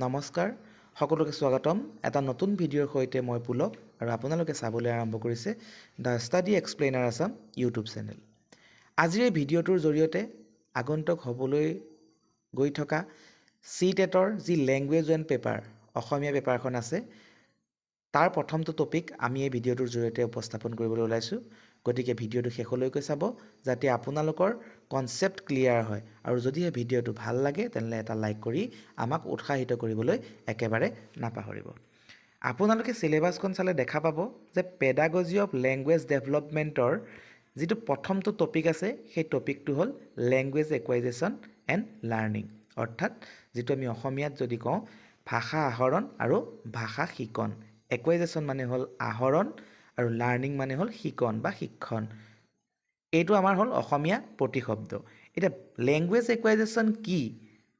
নমস্কাৰ সকলোকে স্বাগতম এটা নতুন ভিডিঅ'ৰ সৈতে মই পুলক আৰু আপোনালোকে চাবলৈ আৰম্ভ কৰিছে the study explainer Assam YouTube channel. আজিৰ এই ভিডিঅ'টোৰ জৰিয়তে আগন্তুক হ'বলৈ গৈ থকা CTET-ৰ যি লেংগুৱেজ এণ্ড পেপাৰ অসমীয়া পেপাৰখন আছে তাৰ প্ৰথমটো টপিক আমি এই ভিডিঅ'টোৰ জৰিয়তে উপস্থাপন কৰিবলৈ ওলাইছোঁ। গতিকে ভিডিঅ'টো শেষলৈকে চাব যাতে আপোনালোকৰ কনচেপ্ট ক্লিয়াৰ হয় আৰু যদিহে ভিডিঅ'টো ভাল লাগে তেনেহ'লে এটা লাইক কৰি আমাক উৎসাহিত কৰিবলৈ একেবাৰে নাপাহৰিব। আপোনালোকে চিলেবাছখন চালে দেখা পাব যে পেডাগজি অফ লেংগুৱেজ ডেভেলপমেণ্টৰ যিটো প্ৰথমটো টপিক আছে সেই টপিকটো হ'ল লেংগুৱেজ একুৱাইজেশ্যন এণ্ড লাৰ্ণিং, অৰ্থাৎ যিটো আমি অসমীয়াত যদি কওঁ ভাষা আহৰণ আৰু ভাষা শিকন। একুৱাইজেশ্যন মানে হ'ল আহৰণ আৰু লাৰ্ণিং মানে হ'ল শিকন বা শিক্ষণ। এইটো আমাৰ হ'ল অসমীয়া প্ৰতিশব্দ। এতিয়া লেংগুৱেজ একুৱাইজেশ্যন কি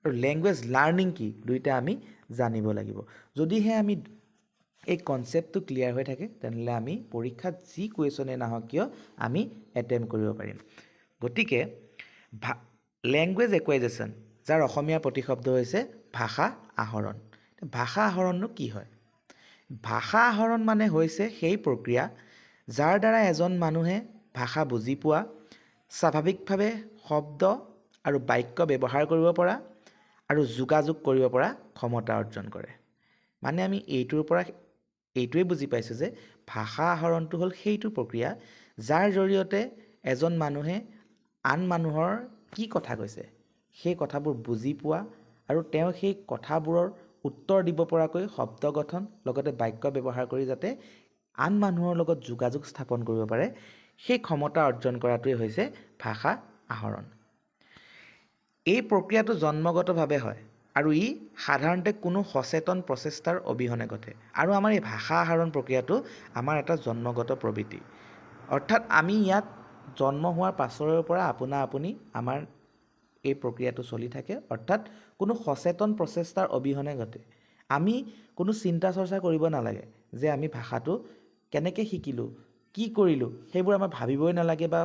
আৰু লেংগুৱেজ লাৰ্ণিং কি দুইটা আমি জানিব লাগিব। যদিহে আমি এই কনচেপ্টটো ক্লিয়াৰ হৈ থাকে তেনেহ'লে আমি পৰীক্ষাত যি কুৱেশ্যনে নাহক কিয় আমি এটেম্প কৰিব পাৰিম। গতিকে লেংগুৱেজ একুৱাইজেশ্যন যাৰ অসমীয়া প্ৰতিশব্দ হৈছে ভাষা আহৰণ। ভাষা আহৰণনো কি হয়? ভাষা আহৰণ মানে হৈছে সেই প্ৰক্ৰিয়া যাৰ দ্বাৰা এজন মানুহে ভাষা বুজি পোৱা, স্বাভাৱিকভাৱে শব্দ আৰু বাক্য ব্যৱহাৰ কৰিব পৰা আৰু যোগাযোগ কৰিব পৰা ক্ষমতা অৰ্জন কৰে। মানে আমি এইটোৰ পৰা এইটোৱে বুজি পাইছোঁ যে ভাষা আহৰণটো হ'ল সেইটো প্ৰক্ৰিয়া যাৰ জৰিয়তে এজন মানুহে আন মানুহৰ কি কথা কৈছে সেই কথাবোৰ বুজি পোৱা আৰু তেওঁ সেই কথাবোৰৰ উত্তৰ দিব পৰাকৈ শব্দ গঠন লগতে বাক্য ব্যৱহাৰ কৰি যাতে আন মানুহৰ লগত যোগাযোগ স্থাপন কৰিব পাৰে সেই ক্ষমতা অৰ্জন কৰাটোৱে হৈছে ভাষা আহৰণ। এই প্ৰক্ৰিয়াটো জন্মগতভাৱে হয় আৰু ই সাধাৰণতে কোনো সচেতন প্ৰচেষ্টাৰ অবিহনে ঘটে। আৰু আমাৰ এই ভাষা আহৰণ প্ৰক্ৰিয়াটো আমাৰ এটা জন্মগত প্ৰবৃত্তি, অৰ্থাৎ আমি ইয়াত জন্ম হোৱাৰ পাছৰে পৰা আপোনা আপুনি আমাৰ এই প্ৰক্ৰিয়াটো চলি থাকে, অৰ্থাৎ কোনো সচেতন প্ৰচেষ্টাৰ অবিহনে ঘটে। আমি কোনো চিন্তা চৰ্চা কৰিব নালাগে যে আমি ভাষাটো কেনেকৈ শিকিলোঁ, কি কৰিলোঁ, সেইবোৰ আমাৰ ভাবিবই নালাগে বা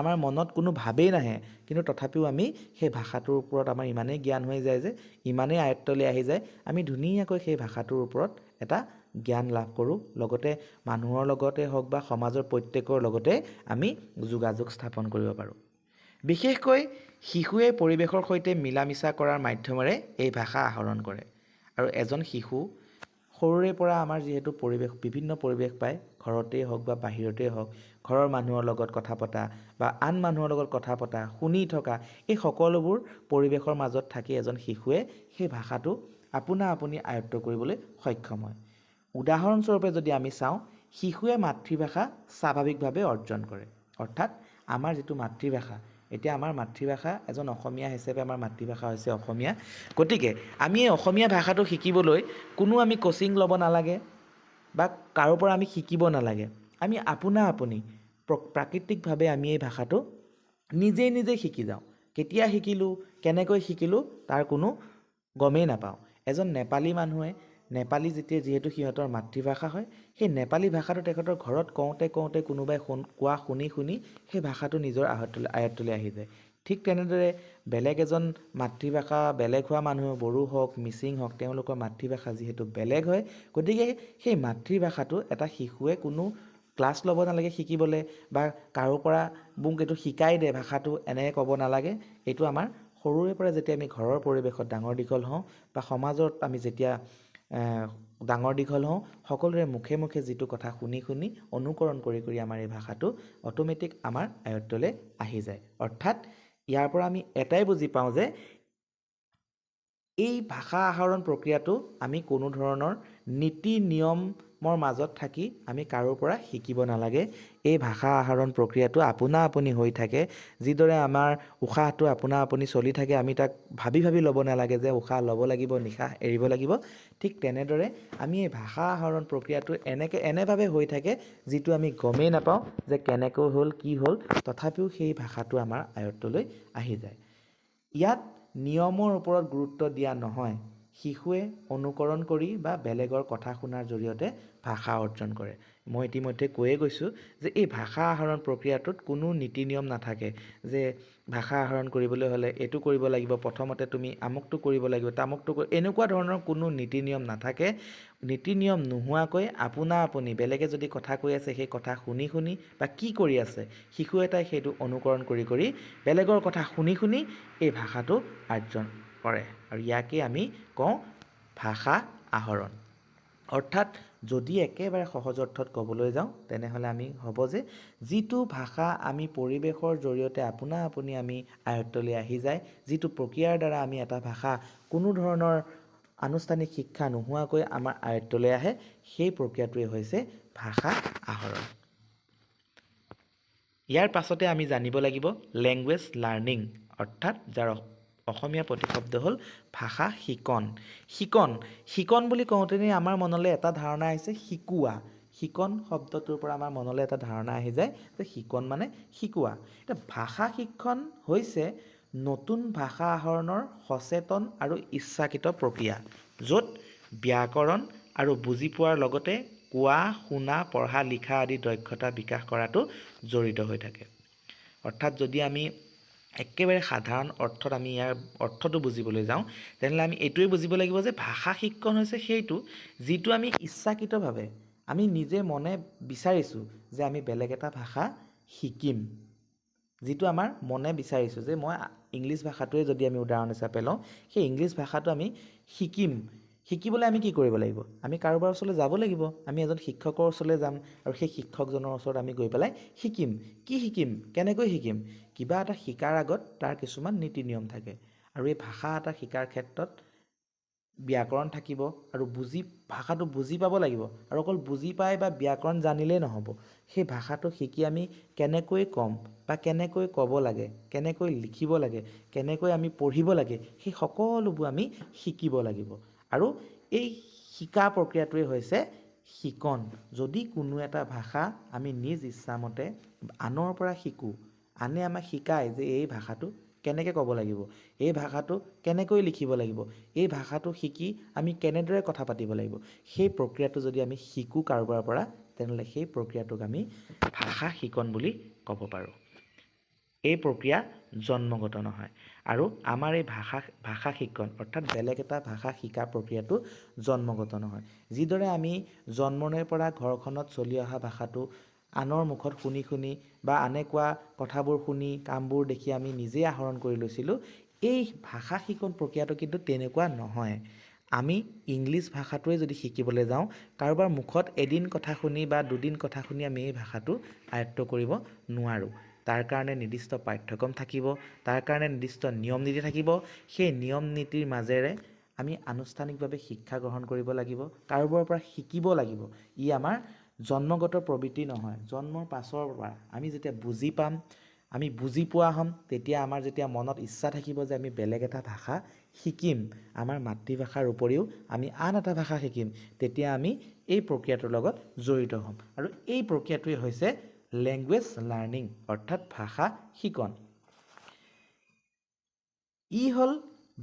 আমাৰ মনত কোনো ভাৱেই নাহে। কিন্তু তথাপিও আমি সেই ভাষাটোৰ ওপৰত আমাৰ ইমানেই জ্ঞান হৈ যায় যে ইমানেই আয়ত্তলৈ আহি যায় আমি ধুনীয়াকৈ সেই ভাষাটোৰ ওপৰত এটা জ্ঞান লাভ কৰোঁ। লগতে মানুহৰ লগতে হওক বা সমাজৰ প্ৰত্যেকৰ লগতে আমি যোগাযোগ স্থাপন কৰিব পাৰোঁ। বিশেষকৈ শিশুৱে পৰিৱেশৰ সৈতে মিলা মিছা কৰাৰ মাধ্যমেৰে এই ভাষা আহৰণ কৰে। আৰু এজন শিশু সৰুৰে পৰা আমাৰ যিহেতু বিভিন্ন পৰিৱেশ পায়, ঘৰতেই হওক বা বাহিৰতেই হওক, ঘৰৰ মানুহৰ লগত কথা পতা বা আন মানুহৰ লগত কথা পতা, শুনি থকা, এই সকলোবোৰ পৰিৱেশৰ মাজত থাকি এজন শিশুৱে সেই ভাষাটো আপোনা আপুনি আয়ত্ত কৰিবলৈ সক্ষম হয়। উদাহৰণস্বৰূপে যদি আমি চাওঁ, শিশুৱে মাতৃভাষা স্বাভাৱিকভাৱে অৰ্জন কৰে। অৰ্থাৎ আমাৰ যিটো মাতৃভাষা, এতিয়া আমাৰ মাতৃভাষা এজন অসমীয়া হিচাপে আমাৰ মাতৃভাষা হৈছে অসমীয়া। গতিকে আমি এই অসমীয়া ভাষাটো শিকিবলৈ কোনো আমি কোচিং ল'ব নালাগে বা কাৰো পৰা আমি শিকিব নালাগে। আমি আপোনা আপুনি প্ৰাকৃতিকভাৱে আমি এই ভাষাটো নিজেই নিজেই শিকি যাওঁ। কেতিয়া শিকিলোঁ, কেনেকৈ শিকিলোঁ তাৰ কোনো গমেই নাপাওঁ। এজন নেপালী মানুহে নেপালী যিহেতু সিহঁতৰ মাতৃভাষা হয়, সেই নেপালী ভাষাটো তেখেতৰ ঘৰত কওঁতে কওঁতে কোনোবাই কোৱা শুনি শুনি সেই ভাষাটো নিজৰ আয়ত্তলৈ আহি যায়। ঠিক তেনেদৰে বেলেগ এজন মাতৃভাষা বেলেগ হোৱা মানুহ, বড়ো হওক, মিচিং হওক, তেওঁলোকৰ মাতৃভাষা যিহেতু বেলেগ হয়, গতিকে সেই মাতৃভাষাটো এটা শিশুৱে কোনো ক্লাছ ল'ব নালাগে শিকিবলৈ বা কাৰো পৰা মোক এইটো শিকাই দে ভাষাটো এনেকৈ ক'ব নালাগে। এইটো আমাৰ সৰুৰে পৰা যেতিয়া আমি ঘৰৰ পৰিৱেশত ডাঙৰ দীঘল হওঁ বা সমাজত আমি যেতিয়া ডাঙৰ দীঘল হওঁ, সকলোৰে মুখে মুখে যিটো কথা শুনি শুনি অনুকৰণ কৰি কৰি আমাৰ এই ভাষাটো অট'মেটিক আমাৰ আয়ত্তলৈ আহি যায়। অৰ্থাৎ ইয়াৰ পৰা আমি এটাই বুজি পাওঁ যে এই ভাষা আহৰণ প্ৰক্ৰিয়াটো আমি কোনো ধৰণৰ নীতি নিয়মৰ মাজত থাকি আমি কাৰো পৰা শিকিব নালাগে। এই ভাষা আহৰণ প্ৰক্ৰিয়াটো আপোনা আপুনি হৈ থাকে। যিদৰে আমাৰ উশাহটো আপোনা আপুনি চলি থাকে, আমি তাক ভাবি ভাবি ল'ব নালাগে যে উশাহ ল'ব লাগিব, নিশাহ এৰিব লাগিব। ঠিক তেনেদৰে আমি এই ভাষা আহৰণ প্ৰক্ৰিয়াটো এনেভাৱে হৈ থাকে যিটো আমি গমেই নাপাওঁ যে কেনেকৈ হ'ল, কি হ'ল, তথাপিও সেই ভাষাটো আমাৰ আয়ত্তলৈ আহি যায়। ইয়াত নিয়মৰ ওপৰত গুৰুত্ব দিয়া নহয়, শিশুৱে অনুকৰণ কৰি বা বেলেগৰ কথা শুনাৰ জৰিয়তে ভাষা অৰ্জন কৰে। মই ইতিমধ্যে কৈয়ে গৈছোঁ যে এই ভাষা আহৰণ প্ৰক্ৰিয়াটোত কোনো নীতি নিয়ম নাথাকে যে ভাষা আহৰণ কৰিবলৈ হ'লে এইটো কৰিব লাগিব, প্ৰথমতে তুমি আমুকটো কৰিব লাগিব, তামুকটো এনেকুৱা ধৰণৰ কোনো নীতি নিয়ম নাথাকে। নীতি নিয়ম নোহোৱাকৈ আপোনা আপুনি বেলেগে যদি কথা কৈ আছে সেই কথা শুনি শুনি বা কি কৰি আছে শিশু এটাই সেইটো অনুকৰণ কৰি কৰি বেলেগৰ কথা শুনি শুনি এই ভাষাটো অৰ্জন কৰে আৰু ইয়াকে আমি কওঁ ভাষা আহৰণ। অৰ্থাৎ যদি একেবাৰে সহজ অৰ্থত ক'বলৈ যাওঁ তেনেহ'লে আমি হ'ব যে যিটো ভাষা আমি পৰিৱেশৰ জৰিয়তে আপোনা আপুনি আমি আয়ত্তলৈ আহি যায়, যিটো প্ৰক্ৰিয়াৰ দ্বাৰা আমি এটা ভাষা কোনো ধৰণৰ আনুষ্ঠানিক শিক্ষা নোহোৱাকৈ আমাৰ আয়ত্তলৈ আহে, সেই প্ৰক্ৰিয়াটোৱে হৈছে ভাষা আহৰণ। ইয়াৰ পাছতে আমি জানিব লাগিব লেংগুৱেজ লাৰ্ণিং, অৰ্থাৎ যাৰ অসমীয়া প্ৰতিশব্দ হ'ল ভাষা শিকন। শিকন বুলি কওঁতেনে আমাৰ মনলৈ এটা ধাৰণা আহিছে শিকোৱা। শিকন শব্দটোৰ পৰা আমাৰ মনলৈ এটা ধাৰণা আহি যায় যে শিকন মানে শিকোৱা। এতিয়া ভাষা শিক্ষণ হৈছে নতুন ভাষা আহৰণৰ সচেতন আৰু ইচ্ছাকৃত প্ৰক্ৰিয়া, য'ত ব্যাকৰণ আৰু বুজি পোৱাৰ লগতে কোৱা, শুনা, পঢ়া, লিখা আদি দক্ষতা বিকাশ কৰাটো জড়িত হৈ থাকে। অৰ্থাৎ যদি আমি একেবাৰে সাধাৰণ অৰ্থত আমি ইয়াৰ অৰ্থটো বুজিবলৈ যাওঁ তেনেহ'লে আমি এইটোৱে বুজিব লাগিব যে ভাষা শিক্ষণ হৈছে সেইটো যিটো আমি ইচ্ছাকৃতভাৱে আমি নিজে মনে বিচাৰিছোঁ যে আমি বেলেগ এটা ভাষা শিকিম। যিটো আমাৰ মনে বিচাৰিছোঁ যে মই ইংলিছ ভাষাটোৱে যদি আমি উদাহৰণ হিচাপে লওঁ, সেই ইংলিছ ভাষাটো আমি শিকিম। শিকিবলৈ আমি কি কৰিব লাগিব? আমি কাৰোবাৰ ওচৰলৈ যাব লাগিব। আমি এজন শিক্ষকৰ ওচৰলৈ যাম আৰু সেই শিক্ষকজনৰ ওচৰত আমি গৈ পেলাই শিকিম। কি শিকিম? কেনেকৈ শিকিম? কিবা এটা শিকাৰ আগত তাৰ কিছুমান নীতি নিয়ম থাকে আৰু এই ভাষা এটা শিকাৰ ক্ষেত্ৰত ব্যাকৰণ থাকিব আৰু ভাষাটো বুজি পাব লাগিব আৰু অকল বুজি পাই বা ব্যাকৰণ জানিলেই নহ'ব। সেই ভাষাটো শিকি আমি কেনেকৈ ক'ম বা কেনেকৈ ক'ব লাগে, কেনেকৈ লিখিব লাগে, কেনেকৈ আমি পঢ়িব লাগে, সেই সকলোবোৰ আমি শিকিব লাগিব আৰু এই শিকা প্ৰক্ৰিয়াটোৱে হৈছে শিকন। যদি কোনো এটা ভাষা আমি নিজ ইচ্ছামতে আনৰ পৰা শিকোঁ, আনে আমাক শিকায় যে এই ভাষাটো কেনেকৈ ক'ব লাগিব, এই ভাষাটো কেনেকৈ লিখিব লাগিব, এই ভাষাটো শিকি আমি কেনেদৰে কথা পাতিব লাগিব, সেই প্ৰক্ৰিয়াটো যদি আমি শিকোঁ কাৰোবাৰ পৰা তেনেহ'লে সেই প্ৰক্ৰিয়াটোক আমি ভাষা শিকন বুলি ক'ব পাৰোঁ। এই প্ৰক্ৰিয়া জন্মগত নহয় আৰু আমাৰ এই ভাষা শিকন অৰ্থাৎ বেলেগ এটা ভাষা শিকা প্ৰক্ৰিয়াটো জন্মগত নহয়। যিদৰে আমি জন্মৰে পৰা ঘৰখনত চলি অহা ভাষাটো আনৰ মুখত শুনি শুনি বা আনে কোৱা কথাবোৰ শুনি কামবোৰ দেখি আমি নিজেই আহৰণ কৰি লৈছিলোঁ, এই ভাষা শিকন প্ৰক্ৰিয়াটো কিন্তু তেনেকুৱা নহয়। আমি ইংলিছ ভাষাটোৱে যদি শিকিবলৈ যাওঁ, কাৰোবাৰ মুখত এদিন কথা শুনি বা দুদিন কথা শুনি আমি এই ভাষাটো আয়ত্ত কৰিব নোৱাৰোঁ। তাৰ কাৰণে নিৰ্দিষ্ট পাঠ্যক্ৰম থাকিব, তাৰ কাৰণে নিৰ্দিষ্ট নিয়ম নীতি থাকিব। সেই নিয়ম নীতিৰ মাজেৰে আমি আনুষ্ঠানিকভাৱে শিক্ষা গ্ৰহণ কৰিব লাগিব, কাৰোবাৰ পৰা শিকিব লাগিব। ই আমাৰ জন্মগত প্ৰবৃত্তি নহয়। জন্মৰ পাছৰ পৰা আমি যেতিয়া বুজি পাম, আমি বুজি পোৱা হ'ম, তেতিয়া আমাৰ যেতিয়া মনত ইচ্ছা থাকিব যে আমি বেলেগ এটা ভাষা শিকিম, আমাৰ মাতৃভাষাৰ উপৰিও আমি আন এটা ভাষা শিকিম, তেতিয়া আমি এই প্ৰক্ৰিয়াটোৰ লগত জড়িত হ'ম আৰু এই প্ৰক্ৰিয়াটোৱে হৈছে লেংগুৱেজ লাৰ্ণিং অৰ্থাৎ ভাষা শিকন। ই হ'ল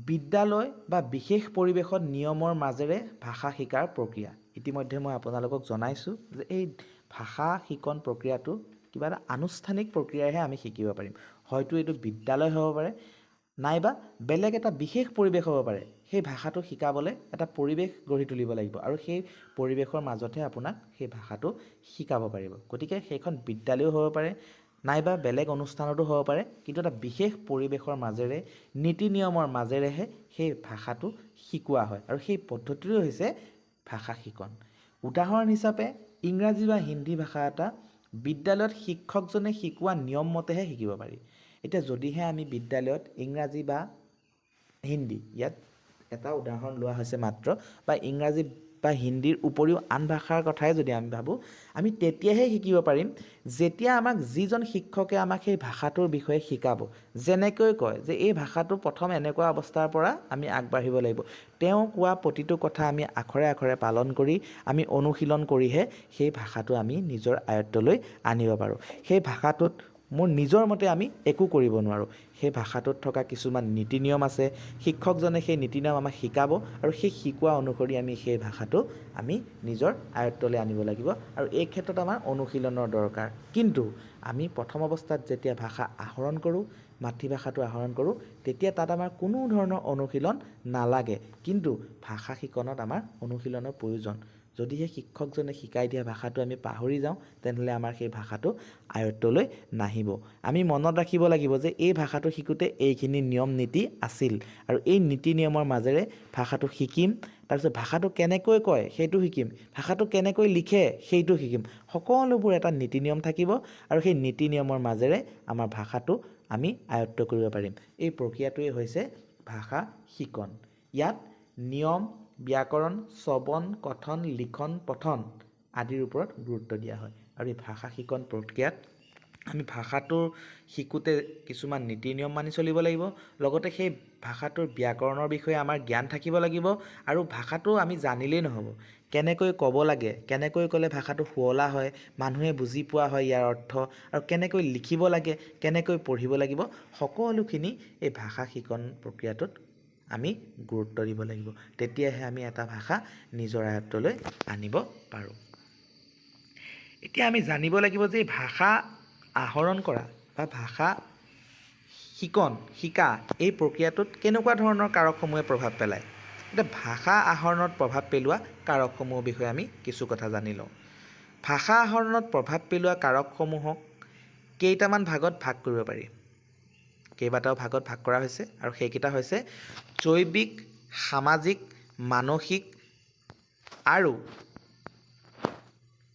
বিদ্যালয় বা বিশেষ পৰিৱেশত নিয়মৰ মাজেৰে ভাষা শিকাৰ প্ৰক্ৰিয়া। ইতিমধ্যে মই আপোনালোকক জনাইছোঁ যে এই ভাষা শিকন প্ৰক্ৰিয়াটো কিবা এটা আনুষ্ঠানিক প্ৰক্ৰিয়াৰেহে আমি শিকিব পাৰিম। হয়তো এইটো বিদ্যালয় হ'ব পাৰে নাইবা বেলেগ এটা বিশেষ পৰিৱেশ হ'ব পাৰে। সেই ভাষাটো শিকাবলৈ এটা পৰিৱেশ গঢ়ি তুলিব লাগিব আৰু সেই পৰিৱেশৰ মাজতহে আপোনাক সেই ভাষাটো শিকাব পাৰিব। গতিকে সেইখন বিদ্যালয়ো হ'ব পাৰে নাইবা বেলেগ অনুষ্ঠানতো হ'ব পাৰে, কিন্তু এটা বিশেষ পৰিৱেশৰ মাজেৰে নীতি নিয়মৰ মাজেৰেহে সেই ভাষাটো শিকোৱা হয় আৰু সেই পদ্ধতিটো হৈছে ভাষা শিকন। উদাহৰণ হিচাপে ইংৰাজী বা হিন্দী ভাষা এটা বিদ্যালয়ত শিক্ষকজনে শিকোৱা নিয়ম মতেহে শিকিব পাৰি। এতিয়া যদিহে আমি বিদ্যালয়ত ইংৰাজী বা হিন্দী, ইয়াত এটা উদাহৰণ লোৱা হৈছে মাত্ৰ, বা ইংৰাজী বা হিন্দীৰ উপৰিও আন ভাষাৰ কথাই যদি আমি ভাবোঁ, আমি তেতিয়াহে শিকিব পাৰিম যেতিয়া আমাক যিজন শিক্ষকে আমাক সেই ভাষাটোৰ বিষয়ে শিকাব। যেনেকৈ কয় যে এই ভাষাটো প্ৰথম এনেকুৱা অৱস্থাৰ পৰা আমি আগবাঢ়িব লাগিব, তেওঁ কোৱা প্ৰতিটো কথা আমি আখৰে আখৰে পালন কৰি আমি অনুশীলন কৰিহে সেই ভাষাটো আমি নিজৰ আয়ত্তলৈ আনিব পাৰোঁ। সেই ভাষাটোত মোৰ নিজৰ মতে আমি একো কৰিব নোৱাৰোঁ। সেই ভাষাটোত থকা কিছুমান নীতি নিয়ম আছে, শিক্ষকজনে সেই নীতি নিয়ম আমাক শিকাব আৰু সেই শিকোৱা অনুসৰি আমি সেই ভাষাটো আমি নিজৰ আয়ত্তলৈ আনিব লাগিব আৰু এই ক্ষেত্ৰত আমাৰ অনুশীলনৰ দৰকাৰ। কিন্তু আমি প্ৰথম অৱস্থাত যেতিয়া ভাষা আহৰণ কৰোঁ, মাতৃভাষাটো আহৰণ কৰোঁ, তেতিয়া তাত আমাৰ কোনো ধৰণৰ অনুশীলন নালাগে। কিন্তু ভাষা শিকনত আমাৰ অনুশীলনৰ প্ৰয়োজন। যদিহে শিক্ষকজনে শিকাই দিয়া ভাষাটো আমি পাহৰি যাওঁ, তেনেহ'লে আমাৰ সেই ভাষাটো আয়ত্তলৈ নাহিব। আমি মনত ৰাখিব লাগিব যে এই ভাষাটো শিকোঁতে এইখিনি নিয়ম নীতি আছিল আৰু এই নীতি নিয়মৰ মাজেৰে ভাষাটো শিকিম। তাৰপিছত ভাষাটো কেনেকৈ কয় সেইটো শিকিম, ভাষাটো কেনেকৈ লিখে সেইটো শিকিম। সকলোবোৰ এটা নীতি নিয়ম থাকিব আৰু সেই নীতি নিয়মৰ মাজেৰে আমাৰ ভাষাটো আমি আয়ত্ত কৰিব পাৰিম। এই প্ৰক্ৰিয়াটোৱে হৈছে ভাষা শিকন। ইয়াত নিয়ম, ব্যাকৰণ, শ্ৰৱণ, কথন, লিখন, পঠন আদিৰ ওপৰত গুৰুত্ব দিয়া হয়। আৰু এই ভাষা শিকন প্ৰক্ৰিয়াত আমি ভাষাটো শিকোঁতে কিছুমান নীতি নিয়ম মানি চলিব লাগিব, লগতে সেই ভাষাটোৰ ব্যাকৰণৰ বিষয়ে আমাৰ জ্ঞান থাকিব লাগিব আৰু ভাষাটো আমি জানিলেই নহ'ব। কেনেকৈ ক'ব লাগে, কেনেকৈ ক'লে ভাষাটো শুৱলা হয়, মানুহে বুজি পোৱা হয় ইয়াৰ অৰ্থ, আৰু কেনেকৈ লিখিব লাগে, কেনেকৈ পঢ়িব লাগিব, সকলোখিনি এই ভাষা শিকন প্ৰক্ৰিয়াটোত আমি গুৰুত্ব দিব লাগিব। তেতিয়াহে আমি এটা ভাষা নিজৰ আয়ত্তলৈ আনিব পাৰোঁ। এতিয়া আমি জানিব লাগিব যে ভাষা আহৰণ কৰা বা ভাষা শিকা এই প্ৰক্ৰিয়াটোত কেনেকুৱা ধৰণৰ কাৰকসমূহে প্ৰভাৱ পেলায়। এতিয়া ভাষা আহৰণত প্ৰভাৱ পেলোৱা কাৰকসমূহৰ বিষয়ে আমি কিছু কথা জানি লওঁ। ভাষা আহৰণত প্ৰভাৱ পেলোৱা কাৰকসমূহক কেইটামান ভাগত ভাগ কৰিব পাৰি। কেইবাটাও ভাগত ভাগ কৰা হৈছে আৰু সেইকেইটা হৈছে জৈৱিক, সামাজিক, মানসিক আৰু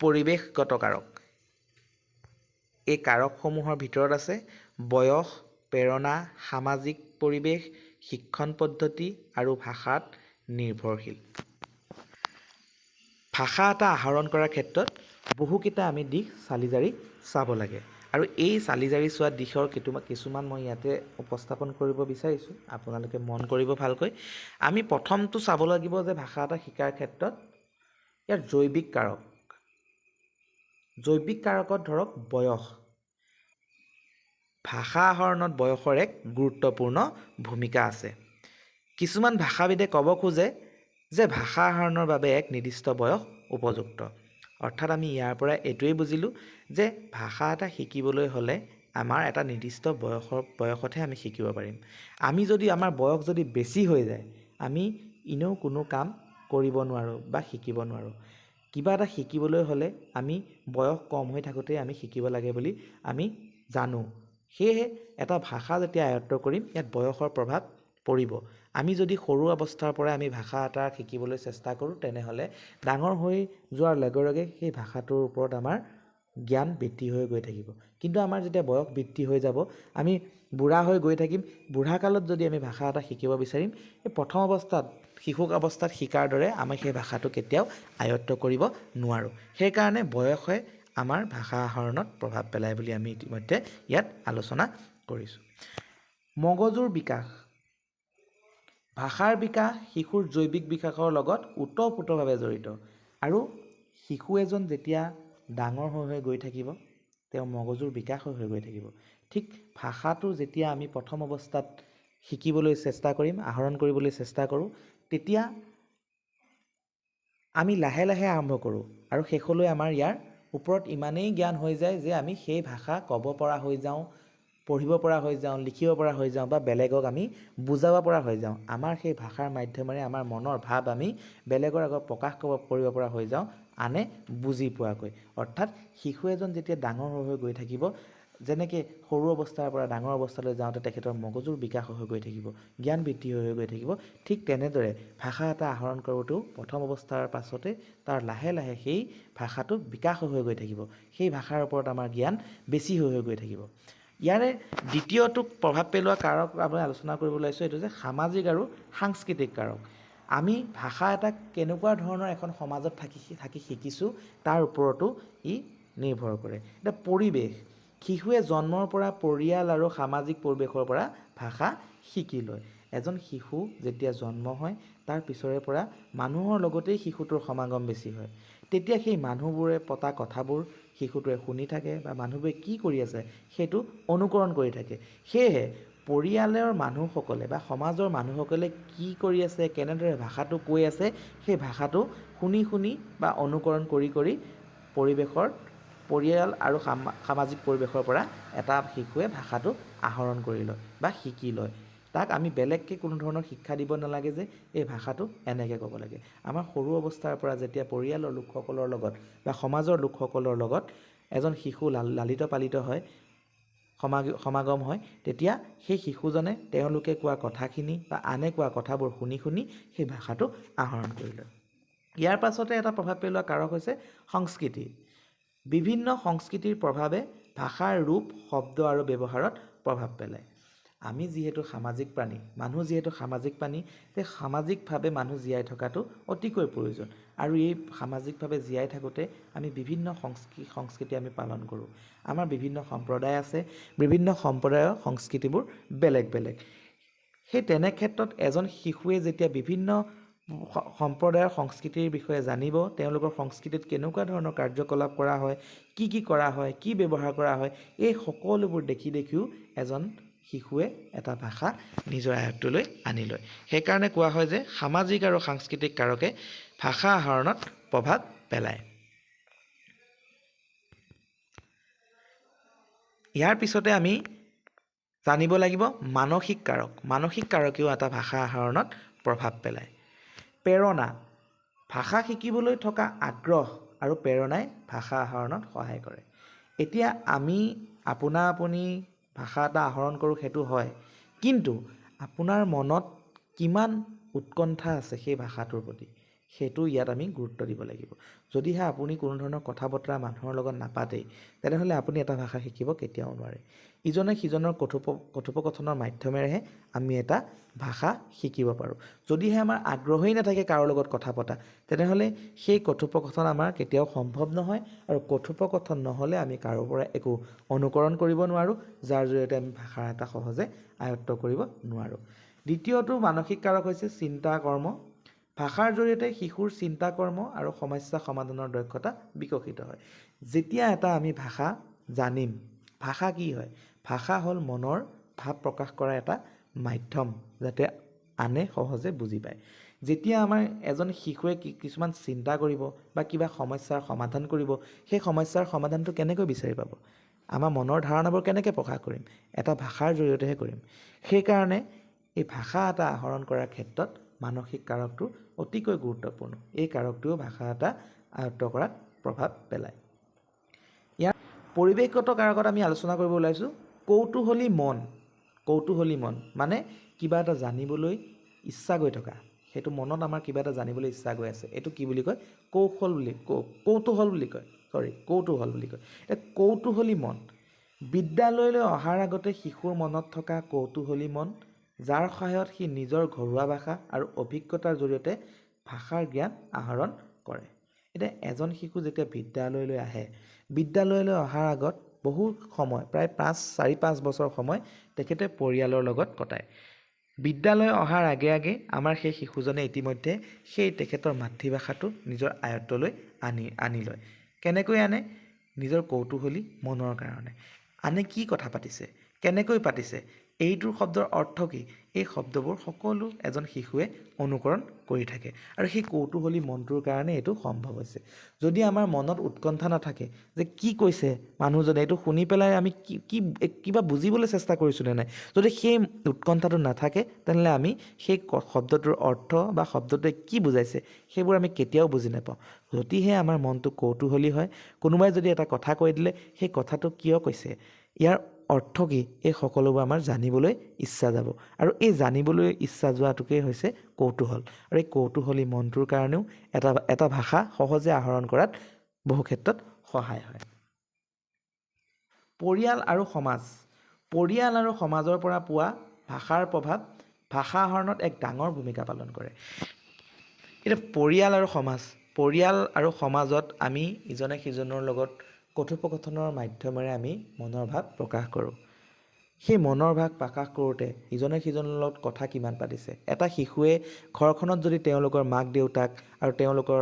পৰিৱেশগত কাৰক। এই কাৰকসমূহৰ ভিতৰত আছে বয়স, প্ৰেৰণা, সামাজিক পৰিৱেশ, শিক্ষণ পদ্ধতি আৰু ভাষাত নিৰ্ভৰশীল। ভাষা এটা আহৰণ কৰাৰ ক্ষেত্ৰত বহুকেইটা আমি দিশ চালি জাৰি চাব লাগে আৰু এই চালি জাৰি চোৱা দিশৰ কিছুমান মই ইয়াতে উপস্থাপন কৰিব বিচাৰিছোঁ, আপোনালোকে মন কৰিব ভালকৈ। আমি প্ৰথমটো চাব লাগিব যে ভাষা এটা শিকাৰ ক্ষেত্ৰত ইয়াৰ জৈৱিক কাৰক। জৈৱিক কাৰকত ধৰক বয়স। ভাষা আহৰণত বয়সৰ এক গুৰুত্বপূৰ্ণ ভূমিকা আছে। কিছুমান ভাষাবিদে ক'ব খোজে যে ভাষা আহৰণৰ বাবে এক নিৰ্দিষ্ট বয়স উপযুক্ত। অৰ্থাৎ আমি ইয়াৰ পৰা এইটোৱেই বুজিলোঁ যে ভাষা এটা শিকিবলৈ হ'লে আমাৰ এটা নিৰ্দিষ্ট বয়সতহে আমি শিকিব পাৰিম। আমি যদি আমাৰ বয়স যদি বেছি হৈ যায়, আমি এনেও কোনো কাম কৰিব নোৱাৰোঁ বা শিকিব নোৱাৰোঁ। কিবা এটা শিকিবলৈ হ'লে আমি বয়স কম হৈ থাকোঁতেই আমি শিকিব লাগে বুলি আমি জানো। সেয়েহে এটা ভাষা যেতিয়া আয়ত্ত কৰিম, ইয়াত বয়সৰ প্ৰভাৱ পৰিব। আমি যদি সৰু অৱস্থাৰ পৰাই আমি ভাষা এটা শিকিবলৈ চেষ্টা কৰোঁ, তেনেহ'লে ডাঙৰ হৈ যোৱাৰ লগে লগে সেই ভাষাটোৰ ওপৰত আমাৰ জ্ঞান বৃদ্ধি হৈ গৈ থাকিব। কিন্তু আমাৰ যেতিয়া বয়স বৃদ্ধি হৈ যাব, আমি বুঢ়া হৈ গৈ থাকিম। বুঢ়া কালত যদি আমি ভাষা এটা শিকিব বিচাৰিম, এই প্ৰথম অৱস্থাত শিশু অৱস্থাত শিকাৰ দৰে আমি সেই ভাষাটো কেতিয়াও আয়ত্ত কৰিব নোৱাৰোঁ। সেইকাৰণে বয়সে আমাৰ ভাষা আহৰণত প্ৰভাৱ পেলায় বুলি আমি ইতিমধ্যে ইয়াত আলোচনা কৰিছোঁ। মগজুৰ বিকাশ। ভাষাৰ বিকাশ শিশুৰ জৈৱিক বিকাশৰ লগত ওতঃপ্ৰোতভাৱে জড়িত আৰু শিশু এজন যেতিয়া ডাঙৰ হৈ গৈ থাকিব, তেওঁৰ মগজুৰ বিকাশ হৈ গৈ থাকিব। ঠিক ভাষাটো যেতিয়া আমি প্ৰথম অৱস্থাত শিকিবলৈ চেষ্টা কৰিম, আহৰণ কৰিবলৈ চেষ্টা কৰোঁ, তেতিয়া আমি লাহে লাহে আৰম্ভ কৰোঁ আৰু শেষলৈ আমাৰ ইয়াৰ ওপৰত ইমানেই জ্ঞান হৈ যায় যে আমি সেই ভাষা ক'ব পৰা হৈ যাওঁ, পঢ়িব পৰা হৈ যাওঁ, লিখিব পৰা হৈ যাওঁ বা বেলেগক আমি বুজাব পৰা হৈ যাওঁ। আমাৰ সেই ভাষাৰ মাধ্যমেৰে আমাৰ মনৰ ভাৱ আমি বেলেগৰ আগত প্ৰকাশ কৰিব পৰা হৈ যাওঁ, আনে বুজি পোৱাকৈ। অৰ্থাৎ শিশু এজন যেতিয়া ডাঙৰ হৈ গৈ থাকিব, যেনেকৈ সৰু অৱস্থাৰ পৰা ডাঙৰ অৱস্থালৈ যাওঁতে তেখেতৰ মগজুৰ বিকাশ হৈ গৈ থাকিব, জ্ঞান বৃদ্ধি হৈ গৈ থাকিব, ঠিক তেনেদৰে ভাষা এটা আহৰণ কৰোঁতেও প্ৰথম অৱস্থাৰ পাছতে তাৰ লাহে লাহে সেই ভাষাটো বিকাশ হৈ গৈ থাকিব। সেই ভাষাৰ ওপৰত আমাৰ জ্ঞান বেছি হৈ গৈ থাকিব। ইয়াৰে দ্বিতীয়টো প্ৰভাৱ পেলোৱা কাৰক আমি আলোচনা কৰিব লৈছোঁ, এইটো যে সামাজিক আৰু সাংস্কৃতিক কাৰক। আমি ভাষা এটা কেনেকুৱা ধৰণৰ এখন সমাজত থাকি শিকিছোঁ তাৰ ওপৰতো ই নিৰ্ভৰ কৰে। এতিয়া পৰিৱেশ। শিশুৱে জন্মৰ পৰা পৰিয়াল আৰু সামাজিক পৰিৱেশৰ পৰা ভাষা শিকি লয়। এজন শিশু যেতিয়া জন্ম হয়, তাৰ পিছৰে পৰা মানুহৰ লগতেই শিশুটোৰ সমাগম বেছি হয়। তেতিয়া সেই মানুহবোৰে পতা কথাবোৰ শিশুটোৱে শুনি থাকে বা মানুহবোৰে কি কৰি আছে সেইটো অনুকৰণ কৰি থাকে। সেয়েহে পৰিয়ালৰ মানুহসকলে বা সমাজৰ মানুহসকলে কি কৰি আছে, কেনেদৰে ভাষাটো কৈ আছে, সেই ভাষাটো শুনি শুনি বা অনুকৰণ কৰি কৰি পৰিয়াল আৰু সামাজিক পৰিৱেশৰ পৰা এটা শিশুৱে ভাষাটো আহৰণ কৰি লয় বা শিকি লয়। তাক আমি বেলেগকৈ কোনো ধৰণৰ শিক্ষা দিব নালাগে যে এই ভাষাটো এনেকৈ ক'ব লাগে। আমাৰ সৰু অৱস্থাৰ পৰা যেতিয়া পৰিয়ালৰ লোকসকলৰ লগত বা সমাজৰ লোকসকলৰ লগত এজন শিশু লালিত পালিত হয়, সমাগম হয়, তেতিয়া সেই শিশুজনে তেওঁলোকে কোৱা কথাখিনি বা আনে কোৱা কথাবোৰ শুনি শুনি সেই ভাষাটো আহৰণ কৰি লয়। ইয়াৰ পাছতে এটা প্ৰভাৱ পেলোৱা কাৰক হৈছে সংস্কৃতি। বিভিন্ন সংস্কৃতিৰ প্ৰভাৱে ভাষাৰ ৰূপ, শব্দ আৰু ব্যৱহাৰত প্ৰভাৱ পেলায়। আমি যিহেতু সামাজিক প্ৰাণী, মানুহ যিহেতু সামাজিক প্ৰাণী, সেই সামাজিকভাৱে মানুহ জীয়াই থকাটো অতিকৈ প্ৰয়োজন। আৰু এই সামাজিকভাৱে জীয়াই থাকোঁতে আমি বিভিন্ন সংস্কৃতি আমি পালন কৰোঁ। আমাৰ বিভিন্ন সম্প্ৰদায় আছে, বিভিন্ন সম্প্ৰদায়ৰ সংস্কৃতিবোৰ বেলেগ বেলেগ। সেই তেনে ক্ষেত্ৰত এজন শিশুৱে যেতিয়া বিভিন্ন সম্প্ৰদায়ৰ সংস্কৃতিৰ বিষয়ে জানিব, তেওঁলোকৰ সংস্কৃতিত কেনেকুৱা ধৰণৰ কাৰ্যকলাপ কৰা হয়, কি কৰা হয়, কি ব্যৱহাৰ কৰা হয়, এই সকলোবোৰ দেখি দেখিও এজন শিশুৱে এটা ভাষা নিজৰ আয়ত্তলৈ আনি লয়। সেইকাৰণে কোৱা হয় যে সামাজিক আৰু সাংস্কৃতিক কাৰকে ভাষা আহৰণত প্ৰভাৱ পেলায়। ইয়াৰ পিছতে আমি জানিব লাগিব মানসিক কাৰক। মানসিক কাৰকেও এটা ভাষা আহৰণত প্ৰভাৱ পেলায়। প্ৰেৰণা। ভাষা শিকিবলৈ থকা আগ্ৰহ আৰু প্ৰেৰণাই ভাষা আহৰণত সহায় কৰে। এতিয়া আমি আপুনি ভাষা এটা আহৰণ কৰোঁ, সেইটো হয়, কিন্তু আপোনাৰ মনত কিমান উৎকণ্ঠা আছে সেই ভাষাটোৰ প্ৰতি, সেইটো ইয়াত আমি গুৰুত্ব দিব লাগিব। যদিহে আপুনি কোনো ধৰণৰ কথা বতৰা মানুহৰ লগত নাপাতেই, তেনেহ'লে আপুনি এটা ভাষা শিকিব কেতিয়াও নোৱাৰে। ইজনে সিজনৰ কথোপকথনৰ মাধ্যমেৰেহে আমি এটা ভাষা শিকিব পাৰোঁ। যদিহে আমাৰ আগ্ৰহেই নাথাকে কাৰো লগত কথা পতা, তেনেহ'লে সেই কথোপকথন আমাৰ কেতিয়াও সম্ভৱ নহয়, আৰু কথোপকথন নহ'লে আমি কাৰো পৰা একো অনুকৰণ কৰিব নোৱাৰোঁ, যাৰ জৰিয়তে আমি ভাষা এটা সহজে আয়ত্ত কৰিব নোৱাৰোঁ। দ্বিতীয়টো মানসিক কাৰক হৈছে চিন্তা কৰ্ম। ভাষাৰ জৰিয়তে শিশুৰ চিন্তা কৰ্ম আৰু সমস্যা সমাধানৰ দক্ষতা বিকশিত হয়। যেতিয়া এটা আমি ভাষা জানিম, ভাষা কি হয়? ভাষা হ'ল মনৰ ভাৱ প্ৰকাশ কৰা এটা মাধ্যম, যাতে আনে সহজে বুজি পায়। যেতিয়া আমাৰ এজন শিশুৱে কিছুমান চিন্তা কৰিব বা কিবা সমস্যাৰ সমাধান কৰিব, সেই সমস্যাৰ সমাধানটো কেনেকৈ বিচাৰি পাব? আমাৰ মনৰ ধাৰণাবোৰ কেনেকৈ প্ৰকাশ কৰিম? এটা ভাষাৰ জৰিয়তেহে কৰিম। সেইকাৰণে এই ভাষা এটা আহৰণ কৰাৰ ক্ষেত্ৰত মানসিক কাৰকটো অতিকৈ গুৰুত্বপূৰ্ণ। এই কাৰকটোৱেও ভাষা এটা আয়ত্ত কৰাত প্ৰভাৱ পেলায়। ইয়াৰ পৰিৱেশগত কাৰকত আমি আলোচনা কৰিব ওলাইছোঁ কৌতূহলী মন। কৌতূহলী মন মানে কিবা এটা জানিবলৈ ইচ্ছা গৈ থকা, সেইটো মনত আমাৰ কিবা এটা জানিবলৈ ইচ্ছা গৈ আছে, এইটো কি বুলি কয়? কৌতূহল বুলি কয়। এতিয়া কৌতূহলী মন। বিদ্যালয়লৈ অহাৰ আগতে শিশুৰ মনত থকা কৌতূহলী মন, যাৰ সহায়ত সি নিজৰ ঘৰুৱা ভাষা আৰু অভিজ্ঞতাৰ জৰিয়তে ভাষাৰ জ্ঞান আহৰণ কৰে। এতিয়া এজন শিশু যেতিয়া বিদ্যালয়লৈ আহে, বিদ্যালয়লৈ অহাৰ আগত বহু সময়, প্ৰায় 4-5 বছৰ সময় তেখেতে পৰিয়ালৰ লগত কটায়। বিদ্যালয় অহাৰ আগে আগে আমাৰ সেই শিশুজনে ইতিমধ্যে সেই তেখেতৰ মাতৃভাষাটো নিজৰ আয়ত্তলৈ আনি লয়। কেনেকৈ আনে? নিজৰ কৌতূহলী মনৰ কাৰণে। আনে কি কথা পাতিছে, কেনেকৈ পাতিছে, এইটোৰ শব্দৰ অৰ্থ কি, এই শব্দবোৰ সকলো এজন শিশুৱে অনুকৰণ কৰি থাকে, আৰু সেই কৌতূহলী মনটোৰ কাৰণে এইটো সম্ভৱ হৈছে। যদি আমাৰ মনত উৎকণ্ঠা নাথাকে যে কি কৈছে মানুহজনে, এইটো শুনি পেলাই আমি কিবা বুজিবলৈ চেষ্টা কৰিছোঁ নে নাই, যদি সেই উৎকণ্ঠাটো নাথাকে, তেনেহ'লে আমি সেই শব্দটোৰ অৰ্থ বা শব্দটোৱে কি বুজাইছে সেইবোৰ আমি কেতিয়াও বুজি নাপাওঁ। যদিহে আমাৰ মনটো কৌতূহলী হয়, কোনোবাই যদি এটা কথা কৈ দিলে সেই কথাটো কিয় কৈছে, ইয়াৰ অৰ্থ কি, এই সকলোবোৰ আমাৰ জানিবলৈ ইচ্ছা যাব, আৰু এই জানিবলৈ ইচ্ছা যোৱাটোকেই হৈছে কৌতূহল। আৰু এই কৌতূহলী মনটোৰ কাৰণেও এটা ভাষা সহজে আহৰণ কৰাত বহু ক্ষেত্ৰত সহায় হয়। পৰিয়াল আৰু সমাজ। পৰিয়াল আৰু সমাজৰ পৰা পোৱা ভাষাৰ প্ৰভাৱ ভাষা আহৰণত এক ডাঙৰ ভূমিকা পালন কৰে। এতিয়া পৰিয়াল আৰু সমাজত আমি ইজনে সিজনৰ লগত কথোপকথনৰ মাধ্যমেৰে আমি মনৰ ভাৱ প্ৰকাশ কৰোঁ। সেই মনৰ ভাৱ প্ৰকাশ কৰোঁতে ইজনে সিজনৰ লগত কথা কিমান পাতিছে, এটা শিশুৱে ঘৰখনত যদি তেওঁলোকৰ মাক দেউতাক আৰু তেওঁলোকৰ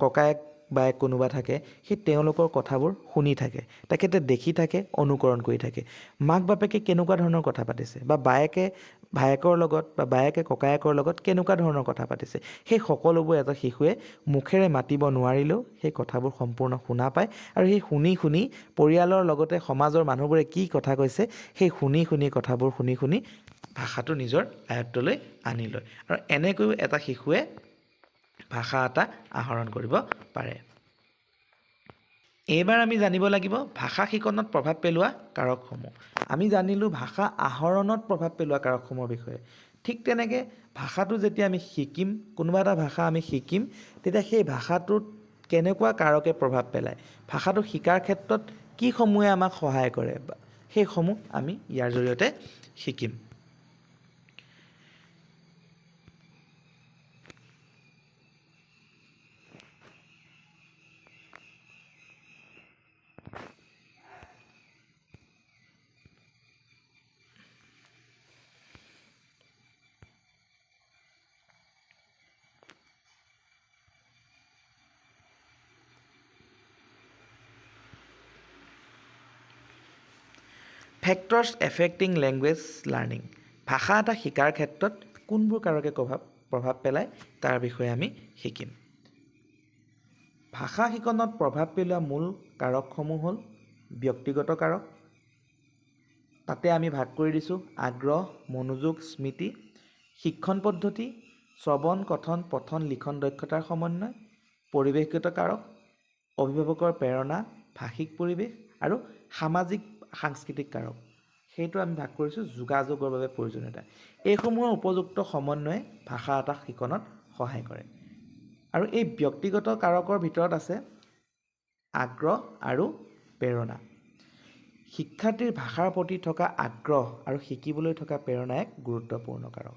ককায়েক বায়েক কোনোবা থাকে সেই তেওঁলোকৰ কথাবোৰ শুনি থাকে, তেখেতে দেখি থাকে, অনুকৰণ কৰি থাকে। মাক বাপেকে কেনেকুৱা ধৰণৰ কথা পাতিছে বা বায়েকে ভায়েকৰ লগত বা বায়েকে ককায়েকৰ লগত কেনেকুৱা ধৰণৰ কথা পাতিছে, সেই সকলোবোৰ এটা শিশুৱে মুখেৰে মাতিব নোৱাৰিলেও সেই কথাবোৰ সম্পূৰ্ণ শুনা পায় আৰু সেই শুনি শুনি পৰিয়ালৰ লগতে সমাজৰ মানুহবোৰে কি কথা কৈছে সেই শুনি শুনি কথাবোৰ শুনি শুনি ভাষাটো নিজৰ আয়ত্তলৈ আনি লয় আৰু এনেকৈও এটা শিশুৱে ভাষা এটা আহৰণ কৰিব পাৰে। এইবাৰ আমি জানিব লাগিব ভাষা শিকনত প্ৰভাৱ পেলোৱা কাৰকসমূহ। আমি জানিলোঁ ভাষা আহৰণত প্ৰভাৱ পেলোৱা কাৰকসমূহৰ বিষয়ে। ঠিক তেনেকৈ ভাষাটো যেতিয়া আমি শিকিম, কোনোবা এটা ভাষা আমি শিকিম, তেতিয়া সেই ভাষাটোত কেনেকুৱা কাৰকে প্ৰভাৱ পেলায়, ভাষাটো শিকাৰ ক্ষেত্ৰত কিসমূহে আমাক সহায় কৰে, সেইসমূহ আমি ইয়াৰ জৰিয়তে শিকিম। Factors affecting language learning. ভাষা এটা শিকাৰ ক্ষেত্ৰত কোনবোৰ কাৰকে প্ৰভাৱ পেলায় তাৰ বিষয়ে আমি শিকিম। ভাষা শিকনত প্ৰভাৱ পেলোৱা মূল কাৰকসমূহ হ'ল ব্যক্তিগত কাৰক, তাতে আমি ভাগ কৰি দিছোঁ আগ্ৰহ, মনোযোগ, স্মৃতি, শিক্ষণ পদ্ধতি, শ্ৰৱণ, কথন, পঠন, লিখন দক্ষতাৰ সমন্বয়, পৰিৱেশগত কাৰক, অভিভাৱকৰ প্ৰেৰণা, ভাষিক পৰিৱেশ আৰু সামাজিক সাংস্কৃতিক কাৰক। সেইটো আমি ভাগ কৰিছোঁ যোগাযোগৰ বাবে প্ৰয়োজনীয়তা। এইসমূহৰ উপযুক্ত সমন্বয়ে ভাষা এটা শিকনত সহায় কৰে। আৰু এই ব্যক্তিগত কাৰকৰ ভিতৰত আছে আগ্ৰহ আৰু প্ৰেৰণা। শিক্ষাৰ্থীৰ ভাষাৰ প্ৰতি থকা আগ্ৰহ আৰু শিকিবলৈ থকা প্ৰেৰণা এক গুৰুত্বপূৰ্ণ কাৰক।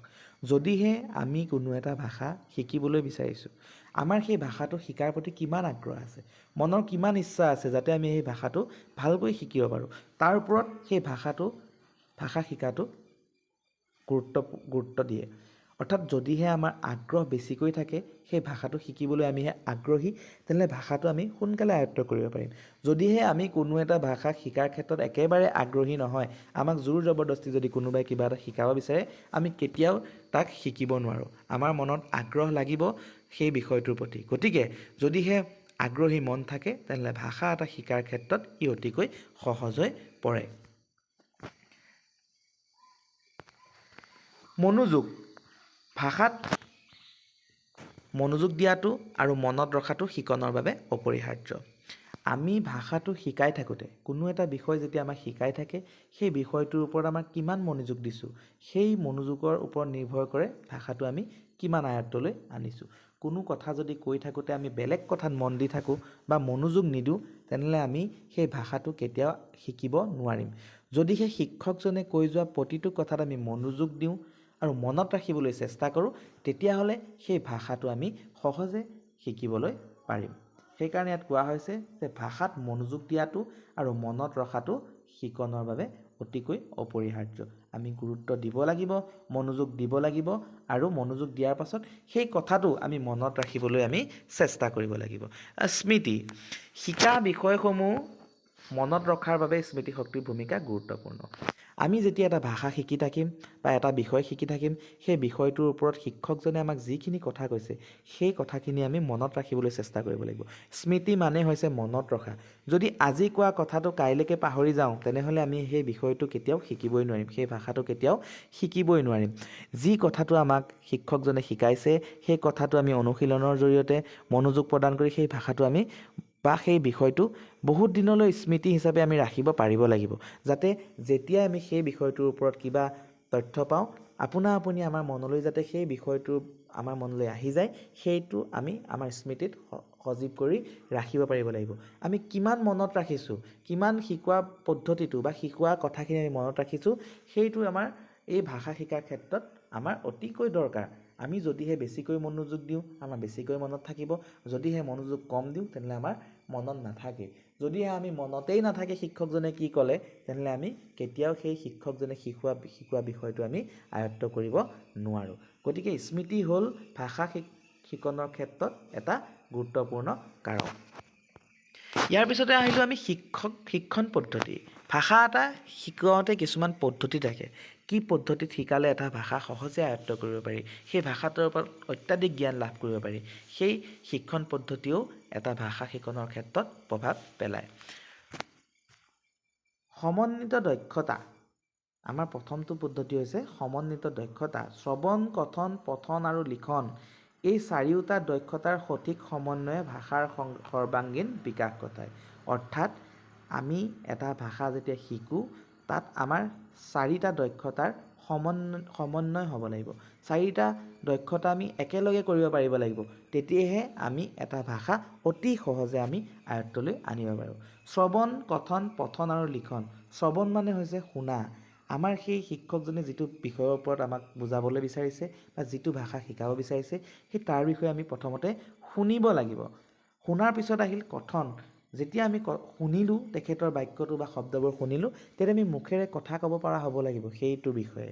যদিহে আমি কোনো এটা ভাষা শিকিবলৈ বিচাৰিছোঁ, আমাৰ সেই ভাষাটো শিকাৰ প্ৰতি কিমান আগ্ৰহ আছে, মনৰ কিমান ইচ্ছা আছে যাতে আমি সেই ভাষাটো ভালকৈ শিকিব পাৰোঁ, তাৰ ওপৰত সেই ভাষা শিকাটো গুৰুত্ব দিয়ে। অৰ্থাৎ যদিহে আমাৰ আগ্ৰহ বেছিকৈ থাকে, সেই ভাষাটো শিকিবলৈ আমি আগ্ৰহী, তেনেহ'লে ভাষাটো আমি সোনকালে আয়ত্ব কৰিব পাৰিম। যদিহে আমি কোনো এটা ভাষা শিকাৰ ক্ষেত্ৰত একেবাৰে আগ্ৰহী নহয়, আমাক জোৰ জবৰদস্তি যদি কোনোবাই কিবা এটা শিকাব বিচাৰে, আমি কেতিয়াও তাক শিকিব নোৱাৰোঁ। আমাৰ মনত আগ্ৰহ লাগিব সেই বিষয়টোৰ প্ৰতি। গতিকে যদিহে আগ্ৰহী মন থাকে, তেনেহ'লে ভাষা এটা শিকাৰ ক্ষেত্ৰত ই অতিকৈ সহজ হৈ পৰে। মনোযোগ। ভাষাত মনোযোগ দিয়াটো আৰু মনত ৰখাটো শিকনৰ বাবে অপৰিহাৰ্য। আমি ভাষাটো শিকাই থাকোঁতে, কোনো এটা বিষয় যেতিয়া আমাক শিকাই থাকে, সেই বিষয়টোৰ ওপৰত আমাৰ কিমান মনোযোগ দিছোঁ, সেই মনোযোগৰ ওপৰত নিৰ্ভৰ কৰে ভাষাটো আমি কিমান আয়ত্তলৈ আনিছোঁ। কোনো কথা যদি কৈ থাকোঁতে আমি বেলেগ কথাত মন দি থাকোঁ বা মনোযোগ নিদিওঁ, তেনেহ'লে আমি সেই ভাষাটো কেতিয়াও শিকিব নোৱাৰিম। যদিহে শিক্ষকজনে কৈ যোৱা প্ৰতিটো কথাত আমি মনোযোগ দিওঁ আৰু মনত ৰাখিবলৈ চেষ্টা কৰোঁ, তেতিয়াহ'লে সেই ভাষাটো আমি সহজে শিকিবলৈ পাৰিম। সেইকাৰণে ইয়াত কোৱা হৈছে যে ভাষাত মনোযোগ দিয়াটো আৰু মনত ৰখাটো শিকনৰ বাবে অতিকৈ অপৰিহাৰ্য। আমি গুৰুত্ব দিব লাগিব, মনোযোগ দিব লাগিব আৰু মনোযোগ দিয়াৰ পাছত সেই কথাটো আমি মনত ৰাখিবলৈ আমি চেষ্টা কৰিব লাগিব। স্মৃতি। শিকা বিষয়সমূহ মনত ৰখাৰ বাবে স্মৃতিশক্তিৰ ভূমিকা গুৰুত্বপূৰ্ণ। আমি যেতিয়া এটা ভাষা শিকি থাকিম বা এটা বিষয় শিকি থাকিম, সেই বিষয়টোৰ ওপৰত শিক্ষকজনে আমাক যিখিনি কথা কৈছে, সেই কথাখিনি আমি মনত ৰাখিবলৈ চেষ্টা কৰিব লাগিব। স্মৃতি মানে হৈছে মনত ৰখা। যদি আজি কোৱা কথাটো কাইলৈকে পাহৰি যাওঁ, তেনেহ'লে আমি সেই বিষয়টো কেতিয়াও শিকিবই নোৱাৰিম, সেই ভাষাটো কেতিয়াও শিকিবই নোৱাৰিম। যি কথাটো আমাক শিক্ষকজনে শিকাইছে, সেই কথাটো আমি অনুশীলনৰ জৰিয়তে মনোযোগ প্ৰদান কৰি সেই ভাষাটো আমি বা সেই বিষয়টো বহুত দিনলৈ স্মৃতি হিচাপে আমি ৰাখিব পাৰিব লাগিব, যাতে যেতিয়া আমি সেই বিষয়টোৰ ওপৰত কিবা তথ্য পাওঁ, আপোনা আপুনি আমাৰ মনলৈ যাতে সেই বিষয়টো আমাৰ মনলৈ আহি যায়, সেইটো আমি আমাৰ স্মৃতিত সজীৱ কৰি ৰাখিব পাৰিব লাগিব। আমি কিমান মনত ৰাখিছোঁ, কিমান শিকোৱা পদ্ধতিটো বা শিকোৱা কথাখিনি আমি মনত ৰাখিছোঁ, সেইটো আমাৰ এই ভাষা শিকাৰ ক্ষেত্ৰত আমাৰ অতিকৈ দৰকাৰ। আমি যদিহে বেছিকৈ মনোযোগ দিওঁ, আমাৰ বেছিকৈ মনত থাকিব। যদিহে মনোযোগ কম দিওঁ, তেনেহ'লে আমাৰ মনত নাথাকে। যদিহে আমি মনতেই নাথাকে শিক্ষকজনে কি ক'লে, তেনেহ'লে আমি কেতিয়াও সেই শিক্ষকজনে শিকোৱা বিষয়টো আমি আয়ত্ত কৰিব নোৱাৰোঁ। গতিকে স্মৃতি হ'ল ভাষা শিকনৰ ক্ষেত্ৰত এটা গুৰুত্বপূৰ্ণ কাৰক। ইয়াৰ পিছতে আহিলোঁ আমি শিক্ষণ পদ্ধতি। ভাষা এটা শিকাওঁতে কিছুমান পদ্ধতি থাকে। কি পদ্ধতিত শিকালে এটা ভাষা সহজে আয়ত্ত কৰিব পাৰি, সেই ভাষাটোৰ ওপৰত অত্যাধিক জ্ঞান লাভ কৰিব পাৰি, সেই শিক্ষণ পদ্ধতিও এটা ভাষা শিকনৰ ক্ষেত্ৰত প্ৰভাৱ পেলায়। সমন্বিত দক্ষতা। আমাৰ প্ৰথমটো পদ্ধতি হৈছে সমন্বিত দক্ষতা। শ্ৰৱণ, কথন, পঠন আৰু লিখন এই চাৰিওটা দক্ষতাৰ সঠিক সমন্বয়ে ভাষাৰ সৰ্বাংগীন বিকাশ ঘটায়। অৰ্থাৎ আমি এটা ভাষা যেতিয়া শিকোঁ তাত আমাৰ চাৰিটা দক্ষতাৰ সমন্বয় হ'ব লাগিব। চাৰিটা দক্ষতা আমি একেলগে কৰিব পাৰিব লাগিব, তেতিয়াহে আমি এটা ভাষা অতি সহজে আমি আয়ত্তলৈ আনিব পাৰোঁ। শ্ৰৱণ, কথন, পঠন আৰু লিখন। শ্ৰৱণ মানে হৈছে শুনা। আমাৰ সেই শিক্ষকজনে যিটো বিষয়ৰ ওপৰত আমাক বুজাবলৈ বিচাৰিছে বা যিটো ভাষা শিকাব বিচাৰিছে সেই তাৰ বিষয়ে আমি প্ৰথমতে শুনিব লাগিব। শুনাৰ পিছত আহিল কথন। যেতিয়া আমি শুনিলোঁ তেখেতৰ বাক্যটো বা শব্দবোৰ শুনিলোঁ, তেতিয়া আমি মুখেৰে কথা ক'ব পৰা হ'ব লাগিব সেইটো বিষয়ে।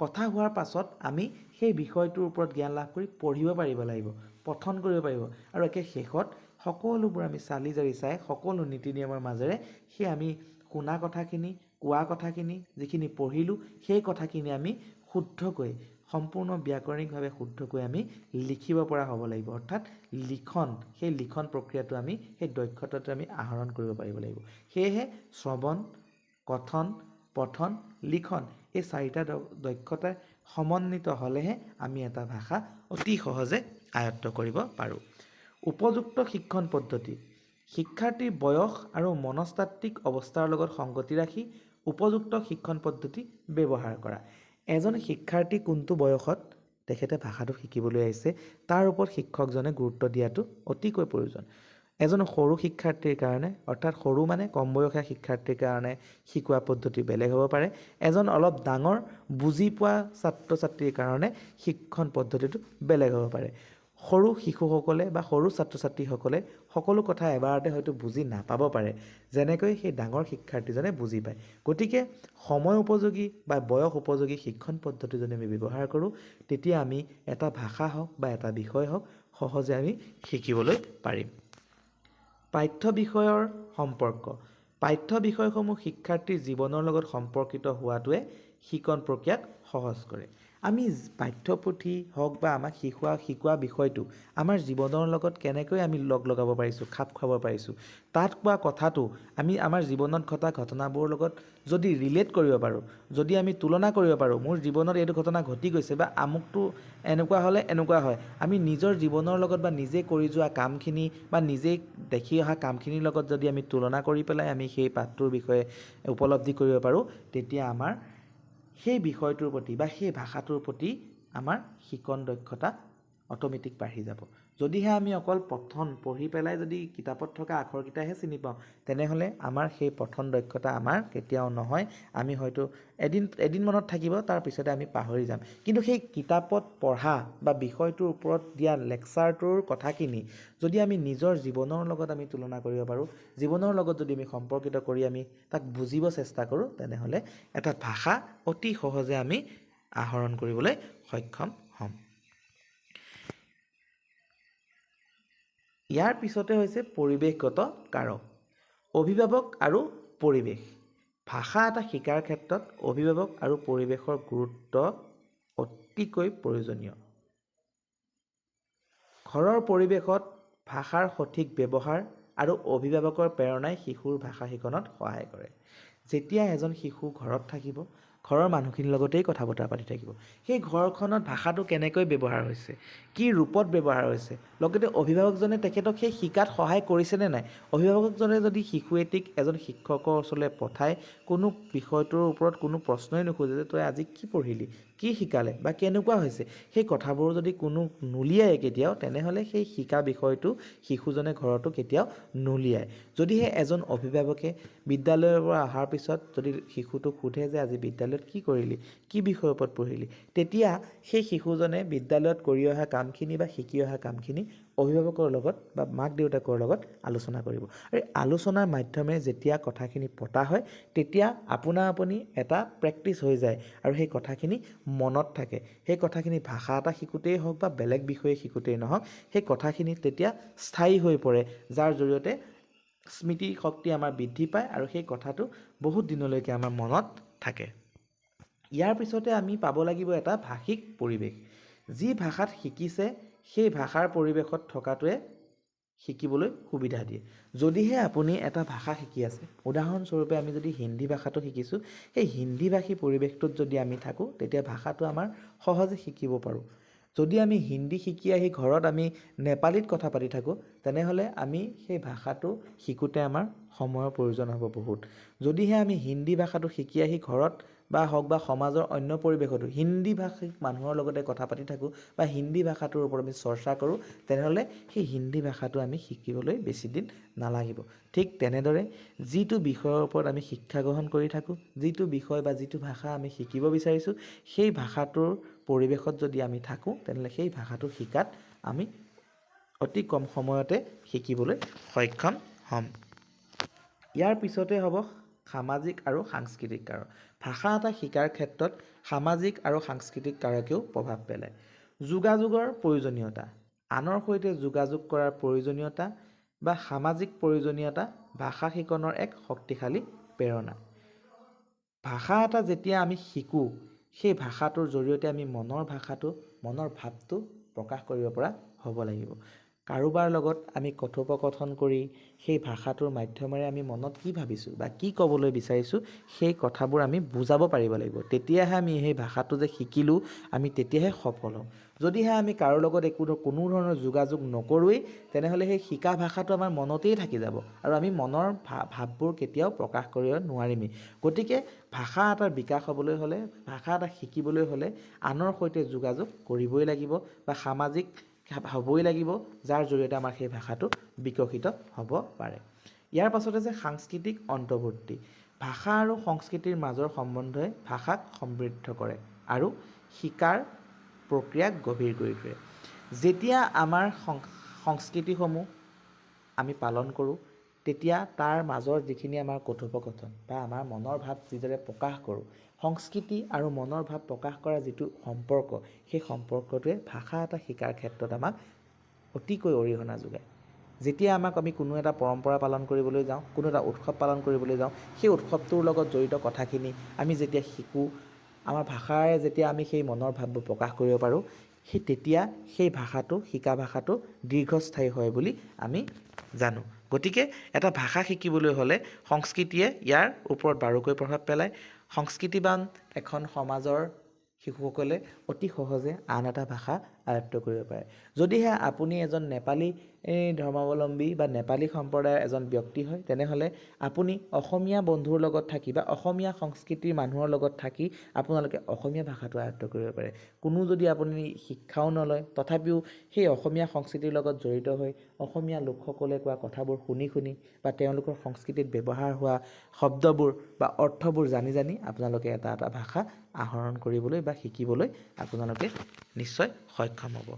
কথা হোৱাৰ পাছত আমি সেই বিষয়টোৰ ওপৰত জ্ঞান লাভ কৰি পঢ়িব পাৰিব লাগিব, পঠন কৰিব পাৰিব, আৰু একে শেষত সকলোবোৰ আমি চালি জাৰি চাই সকলো নীতি নিয়মৰ মাজেৰে সেই আমি শুনা কথাখিনি, কোৱা কথাখিনি, যিখিনি পঢ়িলোঁ সেই কথাখিনি আমি শুদ্ধকৈ, সম্পূৰ্ণ ব্যাকৰণিকভাৱে শুদ্ধকৈ আমি লিখিব পৰা হ'ব লাগিব। অৰ্থাৎ লিখন, সেই লিখন প্ৰক্ৰিয়াটো আমি সেই দক্ষতাটো আমি আহৰণ কৰিব পাৰিব লাগিব। সেয়েহে শ্ৰৱণ, কথন, পঠন, লিখন এই চাৰিটা দক্ষতাৰ সমন্বিত হ'লেহে আমি এটা ভাষা অতি সহজে আয়ত্ত কৰিব পাৰোঁ। উপযুক্ত শিক্ষণ পদ্ধতি। শিক্ষাৰ্থীৰ বয়স আৰু মনস্তাত্ত্বিক অৱস্থাৰ লগত সংগতি ৰাখি উপযুক্ত শিক্ষণ পদ্ধতি ব্যৱহাৰ কৰা। এজন শিক্ষাৰ্থী কোনটো বয়সত তেখেতে ভাষাটো শিকিবলৈ আহিছে তাৰ ওপৰত শিক্ষকজনে গুৰুত্ব দিয়াটো অতিকৈ প্ৰয়োজন। এজন সৰু শিক্ষাৰ্থীৰ কাৰণে, অৰ্থাৎ সৰু মানে কম বয়সীয়া শিক্ষাৰ্থীৰ কাৰণে শিকোৱা পদ্ধতি বেলেগ হ'ব পাৰে। এজন অলপ ডাঙৰ বুজি পোৱা ছাত্ৰ ছাত্ৰীৰ কাৰণে শিক্ষণ পদ্ধতিটো বেলেগ হ'ব পাৰে। সৰু শিশুসকলে বা সৰু ছাত্ৰ ছাত্ৰীসকলে সকলো কথা এবাৰতে হয়তো বুজি নাপাব পাৰে, যেনেকৈ সেই ডাঙৰ শিক্ষাৰ্থীজনে বুজি পায়। গতিকে সময় উপযোগী বা বয়স উপযোগী শিক্ষণ পদ্ধতি যদি আমি ব্যৱহাৰ কৰোঁ, তেতিয়া আমি এটা ভাষা হওক বা এটা বিষয় হওক সহজে আমি শিকিবলৈ পাৰিম। পাঠ্য বিষয়ৰ সম্পৰ্ক। পাঠ্য বিষয়সমূহ শিক্ষাৰ্থীৰ জীৱনৰ লগত সম্পৰ্কিত হোৱাটোৱে শিকন প্ৰক্ৰিয়াক সহজ কৰে। আমি পাঠ্যপুথি হওক বা আমাক শিকোৱা বিষয়টো আমাৰ জীৱনৰ লগত কেনেকৈ আমি লগাব পাৰিছোঁ, খাপ খুৱাব পাৰিছোঁ, তাত কোৱা কথাটো আমি আমাৰ জীৱনত ঘটা ঘটনাবোৰৰ লগত যদি ৰিলেট কৰিব পাৰোঁ, যদি আমি তুলনা কৰিব পাৰোঁ, মোৰ জীৱনত এইটো ঘটনা ঘটি গৈছে বা আমুকটো এনেকুৱা হ'লে এনেকুৱা হয়, আমি নিজৰ জীৱনৰ লগত বা নিজে কৰি যোৱা কামখিনি বা নিজে দেখি অহা কামখিনিৰ লগত যদি আমি তুলনা কৰি পেলাই আমি সেই পাঠটোৰ বিষয়ে উপলব্ধি কৰিব পাৰোঁ, তেতিয়া আমাৰ সেই বিষয়টোৰ প্ৰতি বা সেই ভাষাটোৰ প্ৰতি আমাৰ শিকন দক্ষতা অট'মেটিক বাঢ়ি যাব। যদিহে আমি অকল পঠন পঢ়ি পেলাই যদি কিতাপত থকা আখৰকেইটাহে চিনি পাওঁ, তেনেহ'লে আমাৰ সেই পঠন দক্ষতা আমাৰ কেতিয়াও নহয়। আমি হয়তো এদিন মনত থাকিব, তাৰ পিছতে আমি পাহৰি যাম। কিন্তু সেই কিতাপত পঢ়া বা বিষয়টোৰ ওপৰত দিয়া লেকচাৰটোৰ কথাখিনি যদি আমি নিজৰ জীৱনৰ লগত আমি তুলনা কৰিব পাৰোঁ, জীৱনৰ লগত যদি আমি সম্পৰ্কিত কৰি আমি তাক বুজিব চেষ্টা কৰোঁ, তেনেহ'লে এটা ভাষা অতি সহজে আমি আহৰণ কৰিবলৈ সক্ষম হ'ম। ইয়াৰ পিছতে হৈছে পৰিৱেশগত কাৰক। অভিভাৱক আৰু পৰিৱেশ। ভাষা এটা শিকাৰ ক্ষেত্ৰত অভিভাৱক আৰু পৰিৱেশৰ গুৰুত্ব অতিকৈ প্ৰয়োজনীয়। ঘৰৰ পৰিৱেশত ভাষাৰ সঠিক ব্যৱহাৰ আৰু অভিভাৱকৰ প্ৰেৰণাই শিশুৰ ভাষা শিকনত সহায় কৰে। যেতিয়া এজন শিশু ঘৰত থাকিব, ঘৰৰ মানুহখিনিৰ লগতেই কথা বতৰা পাতি থাকিব, সেই ঘৰখনত ভাষাটো কেনেকৈ ব্যৱহাৰ হৈছে, কি ৰূপত ব্যৱহাৰ হৈছে, লগতে অভিভাৱকজনে তেখেতক সেই শিকাত সহায় কৰিছেনে নাই। অভিভাৱকজনে যদি শিশু এটিক এজন শিক্ষকৰ ওচৰলৈ পঠায়, কোনো বিষয়টোৰ ওপৰত কোনো প্ৰশ্নই নুসুধে যে তই আজি কি পঢ়িলি, কি শিকালে বা কেনেকুৱা হৈছে, সেই কথাবোৰ যদি কোনো নুলিয়ায় কেতিয়াও, তেনেহ'লে সেই শিকা বিষয়টো শিশুজনে ঘৰতো কেতিয়াও নুলিয়ায়। যদিহে এজন অভিভাৱকে বিদ্যালয়ৰ পৰা অহাৰ পিছত যদি শিশুটোক সোধে যে আজি বিদ্যালয়ত বিদ্যালয়ত কি কৰিলি, কি বিষয়ৰ ওপৰত পঢ়িলি, তেতিয়া সেই শিশুজনে বিদ্যালয়ত কৰি অহা কামখিনি বা শিকি অহা কামখিনি অভিভাৱকৰ লগত বা মাক দেউতাকৰ লগত আলোচনা কৰিব। আৰু আলোচনাৰ মাধ্যমে যেতিয়া কথাখিনি পতা হয় তেতিয়া আপোনা আপুনি এটা প্ৰেক্টিচ হৈ যায় আৰু সেই কথাখিনি মনত থাকে। সেই কথাখিনি ভাষা এটা শিকোঁতেই হওক বা বেলেগ বিষয়ে শিকোঁতেই নহওক, সেই কথাখিনি তেতিয়া স্থায়ী হৈ পৰে, যাৰ জৰিয়তে স্মৃতি শক্তি আমাৰ বৃদ্ধি পায় আৰু সেই কথাটো বহুত দিনলৈকে আমাৰ মনত থাকে। ইয়াৰ পিছতে আমি পাব লাগিব এটা ভাষিক পৰিৱেশ। যি ভাষাত শিকিছে সেই ভাষাৰ পৰিৱেশত থকাটোৱে শিকিবলৈ সুবিধা দিয়ে। যদিহে আপুনি এটা ভাষা শিকি আছে, উদাহৰণস্বৰূপে আমি যদি হিন্দী ভাষাটো শিকিছোঁ, সেই হিন্দীভাষী পৰিৱেশটোত যদি আমি থাকোঁ তেতিয়া ভাষাটো আমাৰ সহজে শিকিব পাৰোঁ। যদি আমি হিন্দী শিকি আহি ঘৰত আমি নেপালীত কথা পাতি থাকোঁ তেনেহ'লে আমি সেই ভাষাটো শিকোঁতে আমাৰ সময়ৰ প্ৰয়োজন হ'ব বহুত। যদিহে আমি হিন্দী ভাষাটো শিকি আহি ঘৰত বা হওক বা সমাজৰ অন্য পৰিৱেশতো হিন্দী ভাষিক মানুহৰ লগতে কথা পাতি থাকোঁ বা হিন্দী ভাষাটোৰ ওপৰত আমি চৰ্চা কৰোঁ, তেনেহ'লে সেই হিন্দী ভাষাটো আমি শিকিবলৈ বেছিদিন নালাগিব। ঠিক তেনেদৰে যিটো বিষয়ৰ ওপৰত আমি শিক্ষা গ্ৰহণ কৰি থাকোঁ, যিটো বিষয় বা যিটো ভাষা আমি শিকিব বিচাৰিছোঁ, সেই ভাষাটোৰ পৰিৱেশত যদি আমি থাকোঁ তেনেহ'লে সেই ভাষাটো শিকাত আমি অতি কম সময়তে শিকিবলৈ সক্ষম হ'ম। ইয়াৰ পিছতে হ'ব সামাজিক আৰু সাংস্কৃতিক কাৰক। ভাষা এটা শিকাৰ ক্ষেত্ৰত সামাজিক আৰু সাংস্কৃতিক কাৰকেও প্ৰভাৱ পেলায়। যোগাযোগৰ প্ৰয়োজনীয়তা, আনৰ সৈতে যোগাযোগ কৰাৰ প্ৰয়োজনীয়তা বা সামাজিক প্ৰয়োজনীয়তা ভাষা শিকনৰ এক শক্তিশালী প্ৰেৰণা। ভাষা এটা যেতিয়া আমি শিকোঁ, সেই ভাষাটোৰ জৰিয়তে আমি মনৰ ভাৱটো প্ৰকাশ কৰিব পৰা হ'ব লাগিব। কাৰোবাৰ লগত আমি কথোপকথন কৰি সেই ভাষাটোৰ মাধ্যমেৰে আমি মনত কি ভাবিছোঁ বা কি ক'বলৈ বিচাৰিছোঁ সেই কথাবোৰ আমি বুজাব পাৰিব লাগিব। তেতিয়াহে আমি সেই ভাষাটো যে শিকিলোঁ আমি তেতিয়াহে সফল হ'ম। যদিহে আমি কাৰো লগত কোনো ধৰণৰ যোগাযোগ নকৰোঁৱেই তেনেহ'লে সেই শিকা ভাষাটো আমাৰ মনতেই থাকি যাব আৰু আমি মনৰ ভাৱবোৰ কেতিয়াও প্ৰকাশ কৰিব নোৱাৰিমেই। গতিকে ভাষা এটাৰ বিকাশ হ'বলৈ হ'লে, ভাষা এটা শিকিবলৈ হ'লে আনৰ সৈতে যোগাযোগ কৰিবই লাগিব বা সামাজিক হ'বই লাগিব, যাৰ জৰিয়তে আমাৰ সেই ভাষাটো বিকশিত হ'ব পাৰে। ইয়াৰ পাছতে যে সাংস্কৃতিক অন্তৰ্ভুক্তি। ভাষা আৰু সংস্কৃতিৰ মাজৰ সম্বন্ধই ভাষাক সমৃদ্ধ কৰে আৰু শিকাৰ প্ৰক্ৰিয়াক গভীৰ কৰি তোলে। যেতিয়া আমাৰ সংস্কৃতিসমূহ আমি পালন কৰোঁ তেতিয়া তাৰ মাজৰ যিখিনি আমাৰ কথোপকথন বা আমাৰ মনৰ ভাৱ যিদৰে প্ৰকাশ কৰোঁ, সংস্কৃতি আৰু মনৰ ভাৱ প্ৰকাশ কৰা যিটো সম্পৰ্ক, সেই সম্পৰ্কটোৱে ভাষা এটা শিকাৰ ক্ষেত্ৰত আমাক অতিকৈ অৰিহণা যোগায়। যেতিয়া আমি কোনো এটা পৰম্পৰা পালন কৰিবলৈ যাওঁ, কোনো এটা উৎসৱ পালন কৰিবলৈ যাওঁ, সেই উৎসৱটোৰ লগত জড়িত কথাখিনি আমি যেতিয়া শিকোঁ, আমাৰ ভাষাৰে যেতিয়া আমি সেই মনৰ ভাৱবোৰ প্ৰকাশ কৰিব পাৰোঁ, তেতিয়া সেই ভাষাটো, শিকা ভাষাটো দীৰ্ঘস্থায়ী হয় বুলি আমি জানো। গতিকে এটা ভাষা শিকিবলৈ হ'লে সংস্কৃতিয়ে ইয়াৰ ওপৰত বাৰুকৈ প্ৰভাৱ পেলায়। সংস্কৃতিবান এখন সমাজৰ শিশুসকলে অতি সহজে আন এটা ভাষা আয়ত্ব কৰিব পাৰে। যদিহে আপুনি এজন নেপালী ধৰ্মাৱলম্বী বা নেপালী সম্প্ৰদায়ৰ এজন ব্যক্তি হয় তেনেহ'লে আপুনি অসমীয়া বন্ধুৰ লগত থাকি বা অসমীয়া সংস্কৃতিৰ মানুহৰ লগত থাকি আপোনালোকে অসমীয়া ভাষাটো আয়ত্ব কৰিব পাৰে। কোনো যদি আপুনি শিক্ষাও নলয় তথাপিও সেই অসমীয়া সংস্কৃতিৰ লগত জড়িত হৈ অসমীয়া লোকসকলে কোৱা কথাবোৰ শুনি বা তেওঁলোকৰ সংস্কৃতিত ব্যৱহাৰ হোৱা শব্দবোৰ বা অৰ্থবোৰ জানি আপোনালোকে এটা ভাষা আহৰণ কৰিবলৈ বা শিকিবলৈ আপোনালোকে নিশ্চয় সক্ষম হ'ব।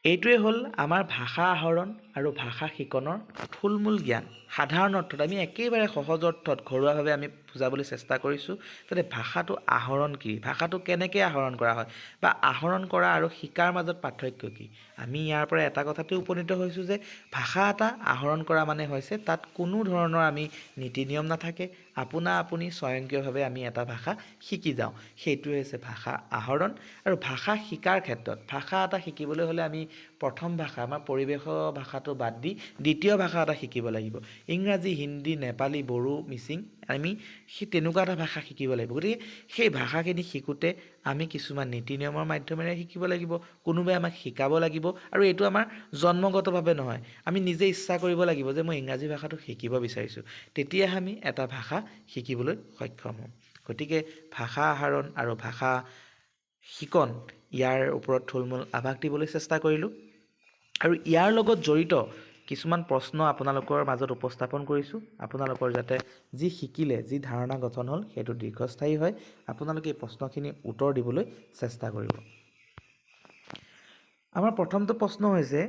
এইটোৱে হ'ল আমাৰ ভাষা আহৰণ আৰু ভাষা শিকনৰ থুলমূল জ্ঞান। সাধাৰণ অৰ্থত আমি একেবাৰে সহজ অৰ্থত ঘৰুৱাভাৱে আমি বুজাবলৈ চেষ্টা কৰিছোঁ যাতে ভাষাটো আহৰণ কি, ভাষাটো কেনেকৈ আহৰণ কৰা হয় বা আহৰণ কৰা আৰু শিকাৰ মাজত পাৰ্থক্য কি। আমি ইয়াৰ পৰা এটা কথাতে উপনীত হৈছোঁ যে ভাষা এটা আহৰণ কৰা মানে হৈছে তাত কোনো ধৰণৰ আমি নীতি নিয়ম নাথাকে, আপুনি স্বয়ংক্ৰিয়ভাৱে আমি এটা ভাষা শিকি যাওঁ, সেইটোৱে হৈছে ভাষা আহৰণ। আৰু ভাষা শিকাৰ ক্ষেত্ৰত ভাষা এটা শিকিবলৈ হ'লে আমি প্ৰথম ভাষা আমাৰ পৰিৱেশৰ ভাষাটো বাদ দি দ্বিতীয় ভাষা এটা শিকিব লাগিব। ইংৰাজী, হিন্দী, নেপালী, বড়ো, মিচিং আমি সেই তেনেকুৱা এটা ভাষা শিকিব লাগিব। গতিকে সেই ভাষাখিনি শিকোঁতে আমি কিছুমান নীতি নিয়মৰ মাধ্যমেৰে শিকিব লাগিব, কোনোবাই আমাক শিকাব লাগিব আৰু এইটো আমাৰ জন্মগতভাৱে নহয়, আমি নিজে ইচ্ছা কৰিব লাগিব যে মই ইংৰাজী ভাষাটো শিকিব বিচাৰিছোঁ, তেতিয়াহে আমি এটা ভাষা শিকিবলৈ সক্ষম হ'ম। গতিকে ভাষা আহৰণ আৰু ভাষা শিকন ইয়াৰ ওপৰত থুলমূল আভাস দিবলৈ চেষ্টা কৰিলোঁ। আৰু ইয়াৰ লগত জড়িত কিছুমান প্ৰশ্ন আপোনালোকৰ মাজত উপস্থাপন কৰিছোঁ আপোনালোকৰ যাতে যি শিকিলে যি ধাৰণা গঠন হ'ল সেইটো দীৰ্ঘস্থায়ী হয় আপোনালোকে এই প্ৰশ্নখিনি উত্তৰ দিবলৈ চেষ্টা কৰিব আমাৰ প্ৰথমটো প্ৰশ্ন হৈছে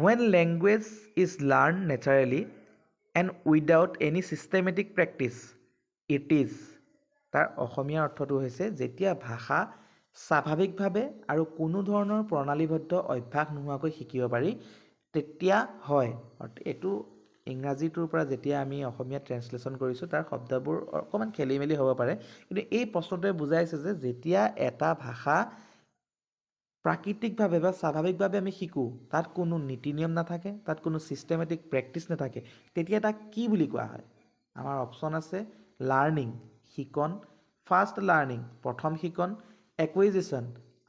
when language is learned naturally and without any systematic practice it is তাৰ অসমীয়া অৰ্থটো হৈছে যেতিয়া ভাষা স্বাভাৱিকভাৱে আৰু কোনো ধৰণৰ প্ৰণালীবদ্ধ অভ্যাস নোহোৱাকৈ শিকিব পাৰি তেতিয়া হয় এইটো ইংৰাজীটোৰ পৰা যেতিয়া আমি অসমীয়া ট্ৰেন্সলেশ্যন কৰিছোঁ তাৰ শব্দবোৰ অকণমান খেলিমেলি হ'ব পাৰে কিন্তু এই প্ৰশ্নটোৱে বুজাইছে যে যেতিয়া এটা ভাষা প্ৰাকৃতিকভাৱে বা স্বাভাৱিকভাৱে আমি শিকোঁ তাত কোনো নীতি নিয়ম নাথাকে তাত কোনো ছিষ্টেমেটিক প্ৰেক্টিছ নাথাকে তেতিয়া তাক কি বুলি কোৱা হয় আমাৰ অপশ্যন আছে লাৰ্ণিং শিকন ফাৰ্ষ্ট লাৰ্ণিং প্ৰথম শিকন একুইজিশ্যন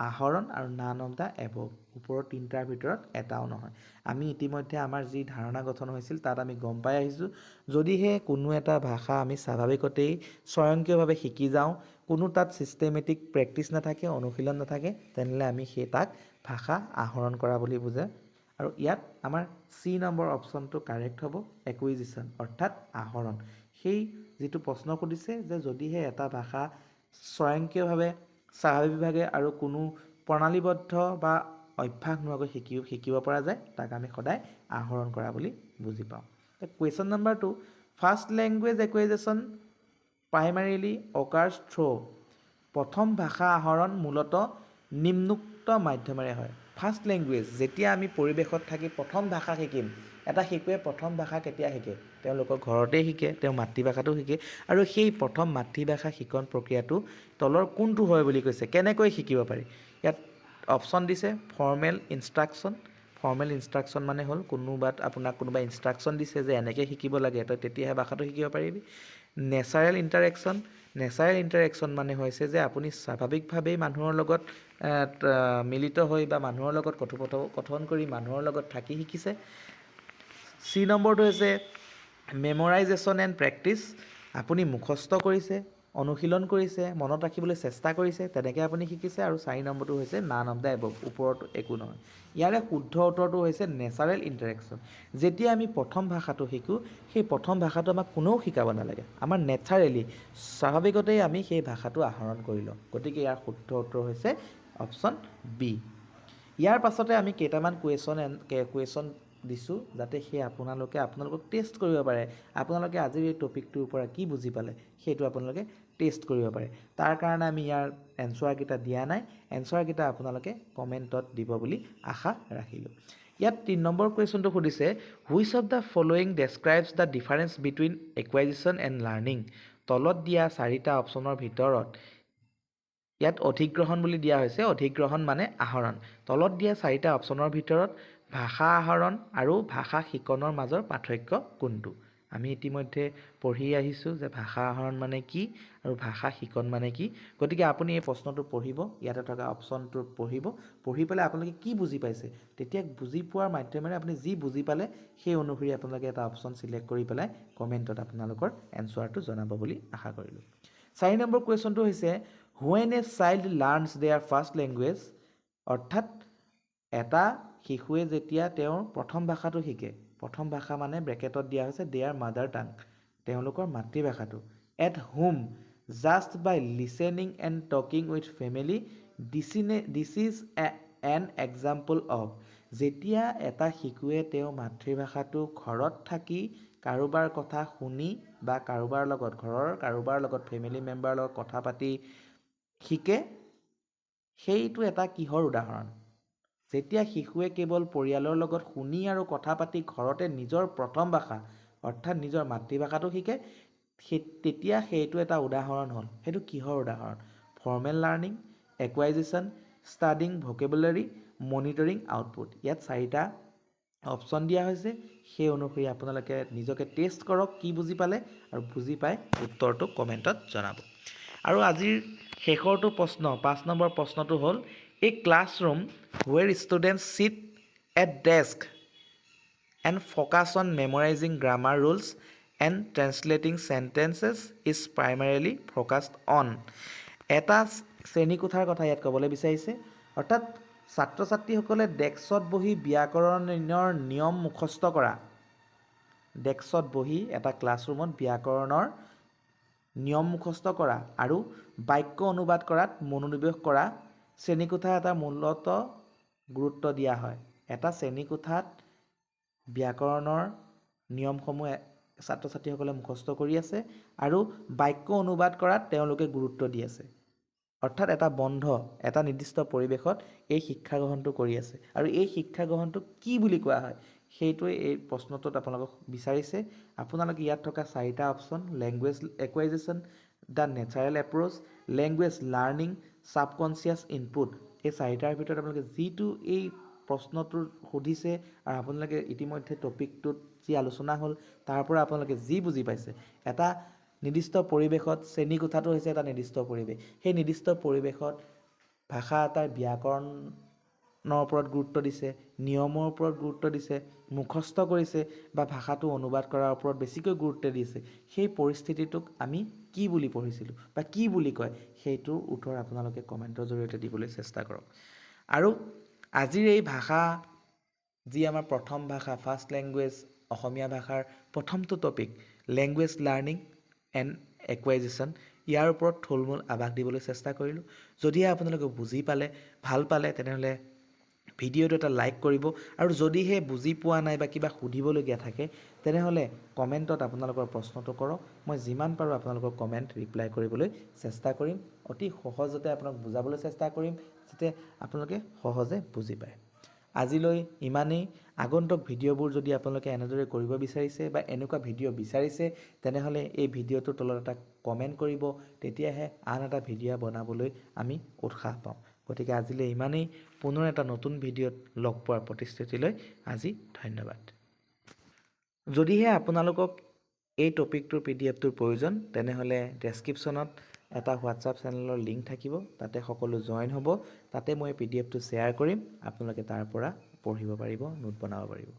আহৰণ আৰু নান অফ দ্য এবভ ওপৰৰ তিনিটাৰ ভিতৰত এটাও নহয় আমি ইতিমধ্যে আমাৰ যি ধাৰণা গঠন হৈছিল তাত আমি গম পাই আহিছোঁ যদিহে কোনো এটা ভাষা আমি স্বাভাৱিকতেই স্বয়ংক্ৰিয়ভাৱে শিকি যাওঁ কোনো তাত ছিষ্টেমেটিক প্ৰেক্টিছ নাথাকে অনুশীলন নাথাকে তেনেহ'লে আমি সেই তাক ভাষা আহৰণ কৰা বুলি বুজে আৰু ইয়াত আমাৰ চি নম্বৰ অপশ্যনটো কাৰেক্ট হ'ব একুইজিশ্যন অৰ্থাৎ আহৰণ সেই যিটো প্ৰশ্ন সুধিছে যে যদিহে এটা ভাষা স্বয়ংক্ৰিয়ভাৱে স্বাভাৱিকভাৱে আৰু কোনো প্ৰণালীবদ্ধ বা অভ্যাস নোহোৱাকৈ শিকিব পৰা যায় তাক আমি সদায় আহৰণ কৰা বুলি বুজি পাওঁ question number 2 first language acquisition primarily occurs through প্ৰথম ভাষা আহৰণ মূলতঃ নিম্নোক্ত মাধ্যমেৰে হয় ফাৰ্ষ্ট লেংগুৱেজ যেতিয়া আমি পৰিৱেশত থাকি প্ৰথম ভাষা শিকিম এটা শিশুৱে প্ৰথম ভাষা কেতিয়া শিকে তেওঁলোকৰ ঘৰতে শিকে তেওঁ মাতৃভাষাটো শিকে আৰু সেই প্ৰথম মাতৃভাষা শিকন প্ৰক্ৰিয়াটো তলৰ কোনটো হয় বুলি কৈছে কেনেকৈ শিকিব পাৰি ইয়াত অপশ্যন দিছে ফৰ্মেল ইনষ্ট্ৰাকশ্যন মানে হ'ল কোনোবাত আপোনাক কোনোবা ইনষ্ট্ৰাকশ্যন দিছে যে এনেকৈ শিকিব লাগে তই তেতিয়াহে ভাষাটো শিকিব পাৰিবি নেচাৰেল ইণ্টাৰেকশ্যন মানে হৈছে যে আপুনি স্বাভাৱিকভাৱেই মানুহৰ লগত মিলিত হৈ বা মানুহৰ লগত কথোপকথন কৰি মানুহৰ লগত থাকি শিকিছে চি নম্বৰটো হৈছে মেমৰাইজেশ্যন এণ্ড প্ৰেক্টিছ আপুনি মুখস্থ কৰিছে অনুশীলন কৰিছে মনত ৰাখিবলৈ চেষ্টা কৰিছে তেনেকৈ আপুনি শিকিছে আৰু 4 নম্বৰটো হৈছে নান অফ দ্য এবভ ওপৰত একো নহয় ইয়াৰে শুদ্ধ উত্তৰটো হৈছে নেচাৰেল ইণ্টাৰেকশ্যন যেতিয়া আমি প্ৰথম ভাষাটো শিকোঁ সেই প্ৰথম ভাষাটো আমাক কোনেও শিকাব নালাগে আমাৰ নেচাৰেলি স্বাভাৱিকতেই আমি সেই ভাষাটো আহৰণ কৰি লওঁ গতিকে ইয়াৰ শুদ্ধ উত্তৰ হৈছে অপশ্যন বি ইয়াৰ পাছতে আমি কেইটামান কুৱেশ্যন দিছোঁ যাতে সেই আপোনালোকক টেষ্ট কৰিব পাৰে আপোনালোকে আজিৰ এই টপিকটোৰ পৰা কি বুজি পালে সেইটো আপোনালোকে টেষ্ট কৰিব পাৰে তাৰ কাৰণে আমি ইয়াৰ এনচাৰকেইটা দিয়া নাই এনচাৰকেইটা আপোনালোকে কমেণ্টত দিব বুলি আশা ৰাখিলোঁ ইয়াত 3 নম্বৰ কুৱেশ্যনটো সুধিছে which of the following describes the difference between acquisition and learning তলত দিয়া 4টা অপশ্যনৰ ভিতৰত ইয়াত অধিগ্ৰহণ বুলি দিয়া হৈছে অধিগ্ৰহণ মানে আহৰণ তলত দিয়া 4টা অপশ্যনৰ ভিতৰত ভাষা আহৰণ আৰু ভাষা শিকনৰ মাজৰ পাৰ্থক্য কোনটো আমি ইতিমধ্যে পঢ়ি আহিছোঁ যে ভাষা আহৰণ মানে কি আৰু ভাষা শিকন মানে কি গতিকে আপুনি এই প্ৰশ্নটো পঢ়িব ইয়াতে থকা অপশ্যনটো পঢ়ি পেলাই আপোনালোকে কি বুজি পাইছে তেতিয়া বুজি পোৱাৰ মাধ্যমেৰে আপুনি যি বুজি পালে সেই অনুসৰি আপোনালোকে এটা অপশ্যন চিলেক্ট কৰি পেলাই কমেণ্টত আপোনালোকৰ এনচাৰটো জনাব বুলি আশা কৰিলোঁ 4 নম্বৰ কুৱেশ্যনটো হৈছে when a child learns their first language অৰ্থাৎ এটা শিশুৱে যেতিয়া তেওঁৰ প্ৰথম ভাষাটো শিকে প্ৰথম ভাষা মানে ব্ৰেকেটত দিয়া হৈছে their mother tongue তেওঁলোকৰ মাতৃভাষাটো at home just by listening and talking with family this is an example of যেতিয়া এটা শিশুৱে তেওঁৰ মাতৃভাষাটো ঘৰত থাকি কাৰোবাৰ কথা শুনি বা ঘৰৰ কাৰোবাৰ লগত ফেমিলি মেম্বাৰৰ লগত কথা পাতি শিকে সেইটো এটা কিহৰ উদাহৰণ যেতিয়া শিশুৱে কেৱল পৰিয়ালৰ লগত শুনি আৰু কথা পাতি ঘৰতে নিজৰ প্ৰথম ভাষা অৰ্থাৎ নিজৰ মাতৃভাষাটো শিকে তেতিয়া সেইটো এটা উদাহৰণ হ'ল সেইটো কিহৰ উদাহৰণ formal learning acquisition studying vocabulary monitoring output ইয়াত 4টা অপশ্যন দিয়া হৈছে সেই অনুসৰি আপোনালোকে নিজকে টেষ্ট কৰক কি বুজি পালে আৰু বুজি পাই উত্তৰটো কমেণ্টত জনাব আৰু আজিৰ শেষৰটো প্ৰশ্ন 5 নম্বৰ প্ৰশ্নটো হ'ল a classroom where students sit at desk and focus on memorising grammar rules and translating sentences is primarily focused on এটা শ্ৰেণীকোঠাৰ কথা ইয়াত ক'বলৈ বিচাৰিছে অৰ্থাৎ ছাত্ৰ ছাত্ৰীসকলে ডেস্কত বহি ব্যাকৰণৰ নিয়ম মুখস্থ কৰা ডেস্কত বহি এটা ক্লাছৰুমত ব্যাকৰণৰ নিয়ম মুখস্থ কৰা আৰু বাক্য অনুবাদ কৰাত মনোনিৱেশ কৰা শ্ৰেণীকোঠা এটা মূলতঃ গুৰুত্ব দিয়া হয়। এটা শ্ৰেণীকোঠাত ব্যাকৰণৰ নিয়মসমূহ ছাত্ৰ ছাত্ৰীসকলে মুখস্থ কৰি আছে আৰু বাক্য অনুবাদ কৰাত তেওঁলোকে গুৰুত্ব দি আছে। অৰ্থাৎ এটা বন্ধ, এটা নিৰ্দিষ্ট পৰিৱেশত এই শিক্ষা গ্ৰহণটো কৰি আছে। আৰু এই শিক্ষা গ্ৰহণটোক কি বুলি কোৱা হয় সেইটোৱে এই প্ৰশ্নটোত আপোনালোকক বিচাৰিছে। আপোনালোকে ইয়াত থকা 4টা option, language acquisition, the natural approach, language learning, subconscious input, এই 4টাৰ ভিতৰত আপোনালোকে যিটো এই প্ৰশ্নটোৰ সুধিছে আৰু আপোনালোকে ইতিমধ্যে টপিকটোত যি আলোচনা হ'ল তাৰ পৰা আপোনালোকে যি বুজি পাইছে, এটা নিৰ্দিষ্ট পৰিৱেশত শ্ৰেণীকোঠাটো হৈছে এটা নিৰ্দিষ্ট পৰিৱেশ। সেই নিৰ্দিষ্ট পৰিৱেশত ভাষা এটাৰ ব্যাকৰণৰ ওপৰত গুৰুত্ব দিছে, নিয়মৰ ওপৰত গুৰুত্ব দিছে, মুখস্থ কৰিছে বা ভাষাটো অনুবাদ কৰাৰ ওপৰত বেছিকৈ গুৰুত্ব দিছে। সেই পৰিস্থিতিটোক আমি কি বুলি পঢ়িছিলোঁ বা কি বুলি কয়, সেইটোৰ উত্তৰ আপোনালোকে কমেণ্টৰ জৰিয়তে দিবলৈ চেষ্টা কৰক। আৰু আজিৰ এই ভাষা যি আমাৰ প্ৰথম ভাষা, ফাৰ্ষ্ট লেংগুৱেজ, অসমীয়া ভাষাৰ প্ৰথমটো টপিক লেংগুৱেজ লাৰ্ণিং এণ্ড একুৱাইজেশ্যন, ইয়াৰ ওপৰত থুলমূল আভাস দিবলৈ চেষ্টা কৰিলোঁ। যদিহে আপোনালোকে বুজি পালে, ভাল পালে, তেনেহ'লে ভিডিঅ'টো এটা লাইক কৰিব। আৰু যদিহে বুজি পোৱা নাই বা কিবা সুধিবলগীয়া থাকে তেনেহ'লে কমেণ্টত আপোনালোকৰ প্ৰশ্নটো কৰক। মই যিমান পাৰোঁ আপোনালোকৰ কমেণ্ট ৰিপ্লাই কৰিবলৈ চেষ্টা কৰিম। অতি সহজতে আপোনাক বুজাবলৈ চেষ্টা কৰিম যাতে আপোনালোকে সহজে বুজি পায়। আজিলৈ ইমানেই। আগন্তুক ভিডিঅ'বোৰ যদি আপোনালোকে এনেদৰে কৰিব বিচাৰিছে বা এনেকুৱা ভিডিঅ' বিচাৰিছে তেনেহ'লে এই ভিডিঅ'টোৰ তলত এটা কমেণ্ট কৰিব, তেতিয়াহে আন এটা ভিডিঅ' বনাবলৈ আমি উৎসাহ পাওঁ। গতিকে আজিলৈ ইমানেই। পুনৰ এটা নতুন ভিডিঅ'ত লগ পোৱাৰ প্ৰতিশ্ৰুতিলৈ আজি ধন্যবাদ। যদিহে আপোনালোকক এই টপিকটোৰ PDFটোৰ প্ৰয়োজন তেনেহ'লে ডেছক্ৰিপশ্যনত এটা হোৱাটছআপ চেনেলৰ লিংক থাকিব, তাতে সকলো জইন হ'ব। তাতে মই PDFটো শ্বেয়াৰ কৰিম, আপোনালোকে তাৰ পৰা পঢ়িব পাৰিব, নোট বনাব পাৰিব।